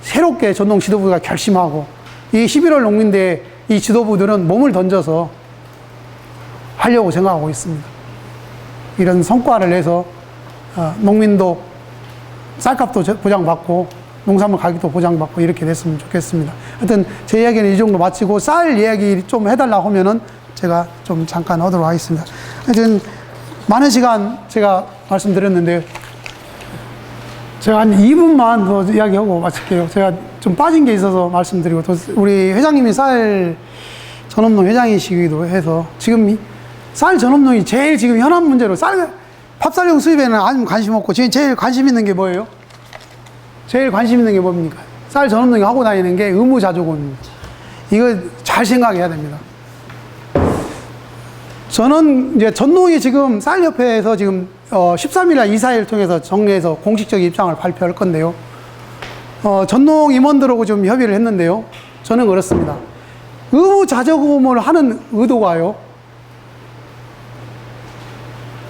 새롭게 전농 지도부가 결심하고 이 11월 농민대회 이 지도부들은 몸을 던져서 하려고 생각하고 있습니다. 이런 성과를 내서 농민도 쌀값도 보장받고 농산물 가격도 보장받고 이렇게 됐으면 좋겠습니다. 하여튼 제 이야기는 이 정도 마치고 쌀 이야기 좀 해달라고 하면은 제가 좀 잠깐 하도록 하겠습니다. 하여튼 많은 시간 제가 말씀드렸는데 제가 한 2분만 더 이야기하고 마칠게요. 제가 좀 빠진 게 있어서 말씀드리고 또 우리 회장님이 쌀 전업농 회장이시기도 해서 지금 쌀 전업농이 제일 지금 현안 문제로 밥살용 수입에는 아주 관심 없고, 지금 제일 관심 있는 게 뭐예요? 제일 관심 있는 게 뭡니까? 쌀 전업농이 하고 다니는 게 의무자조금입니다. 이거 잘 생각해야 됩니다. 저는 이제 전농이 지금 쌀협회에서 지금 13일날 이사회를 통해서 정리해서 공식적 입장을 발표할 건데요. 전농 임원들하고 좀 협의를 했는데요. 저는 그렇습니다. 의무자조금을 하는 의도가요,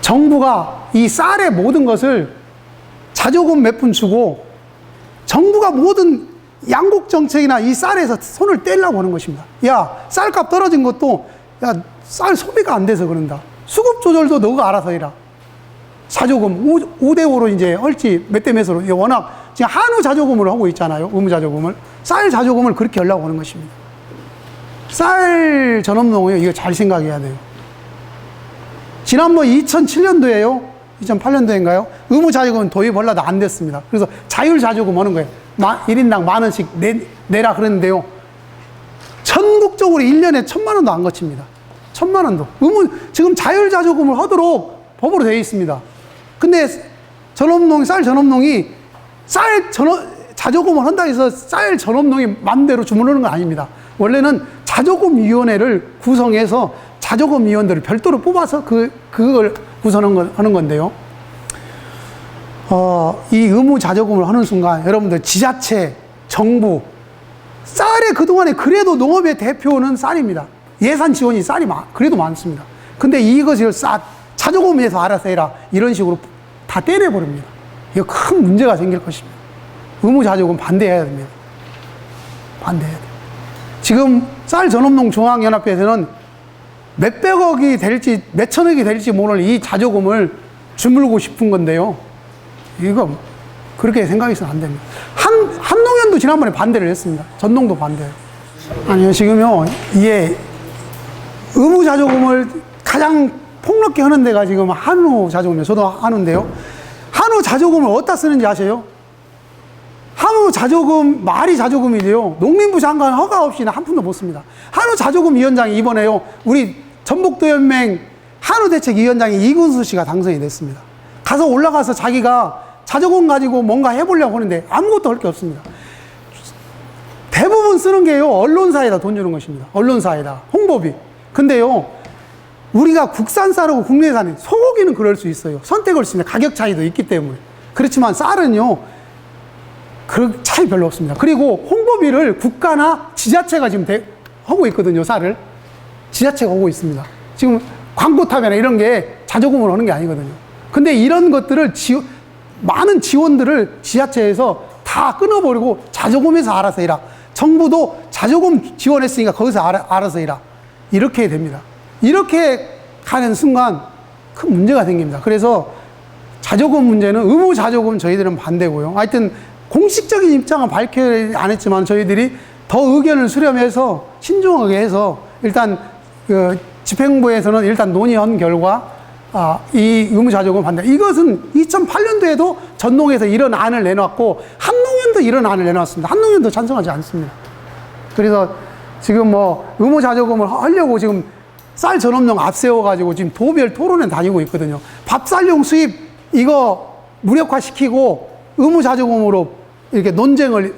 정부가 이 쌀의 모든 것을 자조금 몇 푼 주고 정부가 모든 양국 정책이나 이 쌀에서 손을 떼려고 하는 것입니다. 야, 쌀값 떨어진 것도 야, 쌀 소비가 안 돼서 그런다. 수급 조절도 너가 알아서 해라. 자조금 5대5로 이제 할지 몇 대 몇으로 워낙 지금 한우 자조금을 하고 있잖아요. 의무 자조금을. 쌀 자조금을 그렇게 하려고 하는 것입니다. 쌀 전업농이요. 이거 잘 생각해야 돼요. 지난번 2007년도에요. 2008년도인가요? 의무 자조금 도입하려다 안 됐습니다. 그래서 자율 자조금 하는 거예요. 1인당 10,000원씩 내라 그랬는데요. 전국적으로 1년에 1,000,000원도 안 거칩니다. 1,000,000원도. 지금 자율 자조금을 하도록 법으로 되어 있습니다. 근데 쌀 전업농이 자조금을 한다 해서 쌀 전업농이 맘대로 주문하는 건 아닙니다. 원래는 자조금위원회를 구성해서 자조금위원들을 별도로 뽑아서 그걸 구성하는 건데요. 이 의무 자조금을 하는 순간 여러분들 지자체, 정부, 쌀에 그동안에 그래도 농업의 대표는 쌀입니다. 예산 지원이 쌀이 그래도 많습니다. 근데 이것을 자조금에서 알아서 해라. 이런 식으로 다 떼내버립니다. 이거 큰 문제가 생길 것입니다. 의무 자조금 반대해야 됩니다. 반대해야 돼요. 지금 쌀 전업농 중앙연합회에서는 몇백억이 될지 몇천억이 될지 모를 이 자조금을 주물고 싶은 건데요. 이거 그렇게 생각해서는 안 됩니다. 한농연도 지난번에 반대를 했습니다. 전농도 반대해요. 아니요, 지금요, 이게 의무 자조금을 가장 폭넓게 하는 데가 지금 한우 자조금이에요. 저도 한우인데요. 한우 자조금을 어디다 쓰는지 아세요? 한우 자조금, 말이 자조금이래요. 농림부 장관 허가 없이는 한 푼도 못 씁니다. 한우 자조금 위원장이 이번에요, 우리 전북도연맹 한우대책위원장이 이근수 씨가 당선이 됐습니다. 가서 올라가서 자기가 자조금 가지고 뭔가 해보려고 하는데 아무것도 할 게 없습니다. 대부분 쓰는 게요, 언론사에다 돈 주는 것입니다. 언론사에다. 홍보비. 근데요, 우리가 국산 쌀하고 국내산이, 소고기는 그럴 수 있어요. 선택할 수 있는 가격 차이도 있기 때문에. 그렇지만 쌀은요, 그 차이 별로 없습니다. 그리고 홍보비를 국가나 지자체가 지금 하고 있거든요, 쌀을. 지자체가 하고 있습니다. 지금 광고탑이나 이런 게 자조금으로 하는 게 아니거든요. 근데 이런 것들을 많은 지원들을 지자체에서 다 끊어버리고 자조금에서 알아서 해라. 정부도 자조금 지원했으니까 거기서 알아서 해라. 이렇게 됩니다. 이렇게 가는 순간 큰 문제가 생깁니다. 그래서 자조금 문제는 의무 자조금 저희들은 반대고요. 하여튼 공식적인 입장은 밝히지 안 했지만 저희들이 더 의견을 수렴해서 신중하게 해서 일단 집행부에서는 일단 논의한 결과 이 의무자조금 반대. 이것은 2008년도에도 전농에서 이런 안을 내놨고 한농연도 이런 안을 내놨습니다. 한농연도 찬성하지 않습니다. 그래서 지금 뭐 의무자조금을 하려고 지금 쌀 전업농 앞세워가지고 지금 도별 토론에 다니고 있거든요. 밥쌀용 수입 이거 무력화시키고 의무자조금으로 이렇게 논쟁을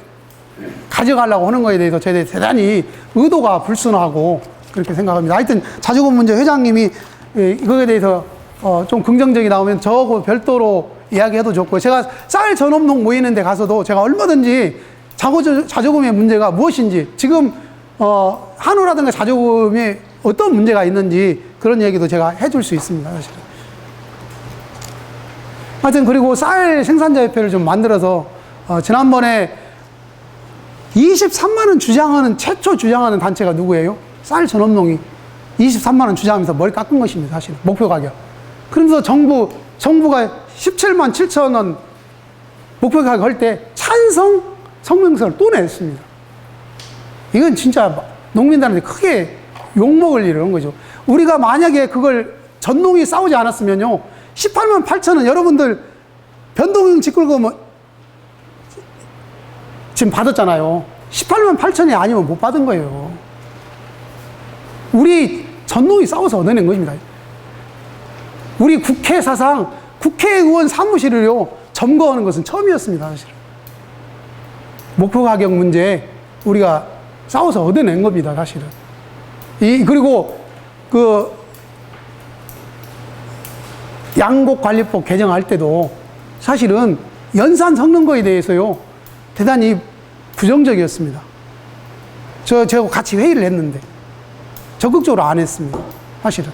가져가려고 하는 거에 대해서 저희들이 대단히 의도가 불순하고 그렇게 생각합니다. 하여튼 자조금 문제 회장님이 이거에 대해서 좀 긍정적이 나오면 저하고 별도로 이야기해도 좋고, 제가 쌀 전업농 모이는 데 가서도 제가 얼마든지 자조금의 문제가 무엇인지, 지금 한우라든가 자조금에 어떤 문제가 있는지 그런 얘기도 제가 해줄 수 있습니다, 사실은. 하여튼 그리고 쌀 생산자협회를 좀 만들어서 지난번에 23만 원 주장하는, 최초 주장하는 단체가 누구예요? 쌀 전업농이 23만 원 주장하면서 뭘 깎은 것입니다, 사실은. 목표 가격. 그러면서 정부가 17만 7천 원 목표 가격 할 때 찬성 성명서를 또 냈습니다. 이건 진짜 농민들한테 크게 욕먹을 일을 한 거죠. 우리가 만약에 그걸 전농이 싸우지 않았으면요, 18만 8천 원 여러분들 변동형 직불금 지금 받았잖아요. 18만 8천이 아니면 못 받은 거예요. 우리 전농이 싸워서 얻어낸 것입니다. 우리 국회 사상 국회의원 사무실을요, 점거하는 것은 처음이었습니다, 사실은. 목표 가격 문제 우리가 싸워서 얻어낸 겁니다, 사실은. 그리고 그 양곡관리법 개정할 때도 사실은 연산 섞는 거에 대해서요, 대단히 부정적이었습니다. 제가 같이 회의를 했는데 적극적으로 안 했습니다, 사실은.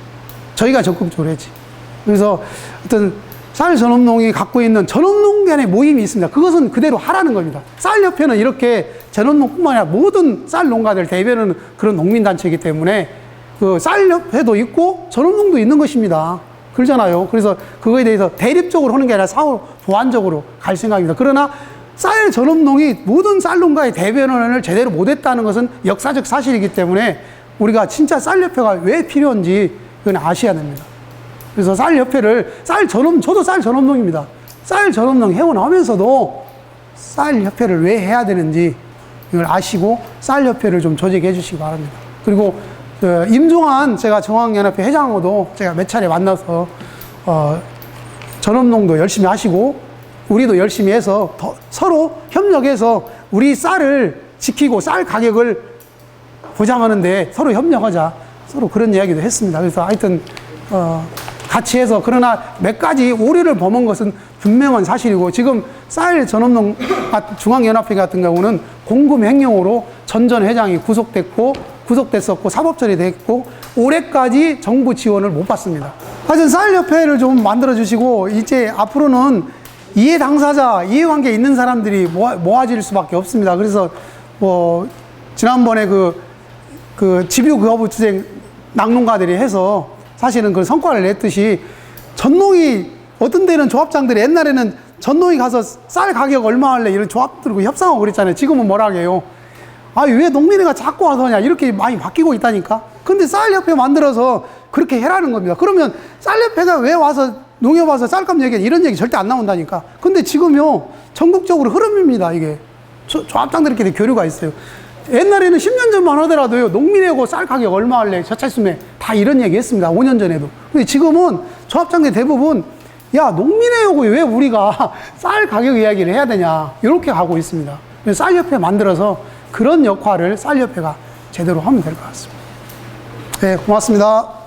저희가 적극적으로 했지. 그래서 어떤 쌀 전업농이 갖고 있는 전업농 간의 모임이 있습니다. 그것은 그대로 하라는 겁니다. 쌀협회는 이렇게 전업농뿐만 아니라 모든 쌀 농가들 대변하는 그런 농민단체이기 때문에 그 쌀협회도 있고 전업농도 있는 것입니다. 그러잖아요. 그래서 그거에 대해서 대립적으로 하는 게 아니라 사후 보완적으로 갈 생각입니다. 그러나 쌀 전업농이 모든 쌀 농가의 대변을 제대로 못했다는 것은 역사적 사실이기 때문에 우리가 진짜 쌀협회가 왜 필요한지 이건 아셔야 됩니다. 그래서 쌀협회를, 저도 쌀 전업농입니다. 쌀 전업농 회원하면서도 쌀협회를 왜 해야 되는지 이걸 아시고 쌀협회를 좀 조직해 주시기 바랍니다. 그리고 임종환 제가 정황연합회 회장하고도 제가 몇 차례 만나서 전업농도 열심히 하시고 우리도 열심히 해서 서로 협력해서 우리 쌀을 지키고 쌀 가격을 보장하는데 서로 협력하자, 서로 그런 이야기도 했습니다. 그래서 하여튼 같이 해서, 그러나 몇 가지 오류를 범한 것은 분명한 사실이고, 지금 쌀 전업농 중앙연합회 같은 경우는 공금 횡령으로 전 회장이 구속됐었고 사법 처리됐고 올해까지 정부 지원을 못 받습니다. 하여튼 쌀협회를 좀 만들어 주시고, 이제 앞으로는 이해 당사자, 이해관계 있는 사람들이 모아질 수밖에 없습니다. 그래서 지난번에 그 집유 거부 투쟁 낙농가들이 해서 사실은 그 성과를 냈듯이, 전농이 어떤 데는 조합장들이 옛날에는 전농이 가서 쌀 가격 얼마 할래 이런 조합들하고 협상하고 그랬잖아요. 지금은 뭐라 해요? 왜 농민회가 자꾸 와서 하냐, 이렇게 많이 바뀌고 있다니까. 근데 쌀협회 만들어서 그렇게 해라는 겁니다. 그러면 쌀협회가 왜 와서 농협 와서 쌀값 얘기, 이런 얘기 절대 안 나온다니까. 근데 지금요, 전국적으로 흐름입니다, 이게. 조합장들끼리 교류가 있어요. 옛날에는 10년 전만 하더라도요, 농민회고 쌀 가격 얼마 할래, 저차수매 다 이런 얘기 했습니다, 5년 전에도. 근데 지금은 조합장들 대부분, 야, 농민회하고 왜 우리가 쌀 가격 이야기를 해야 되냐, 이렇게 가고 있습니다. 그래서 쌀협회 만들어서 그런 역할을 쌀협회가 제대로 하면 될 것 같습니다. 네, 고맙습니다.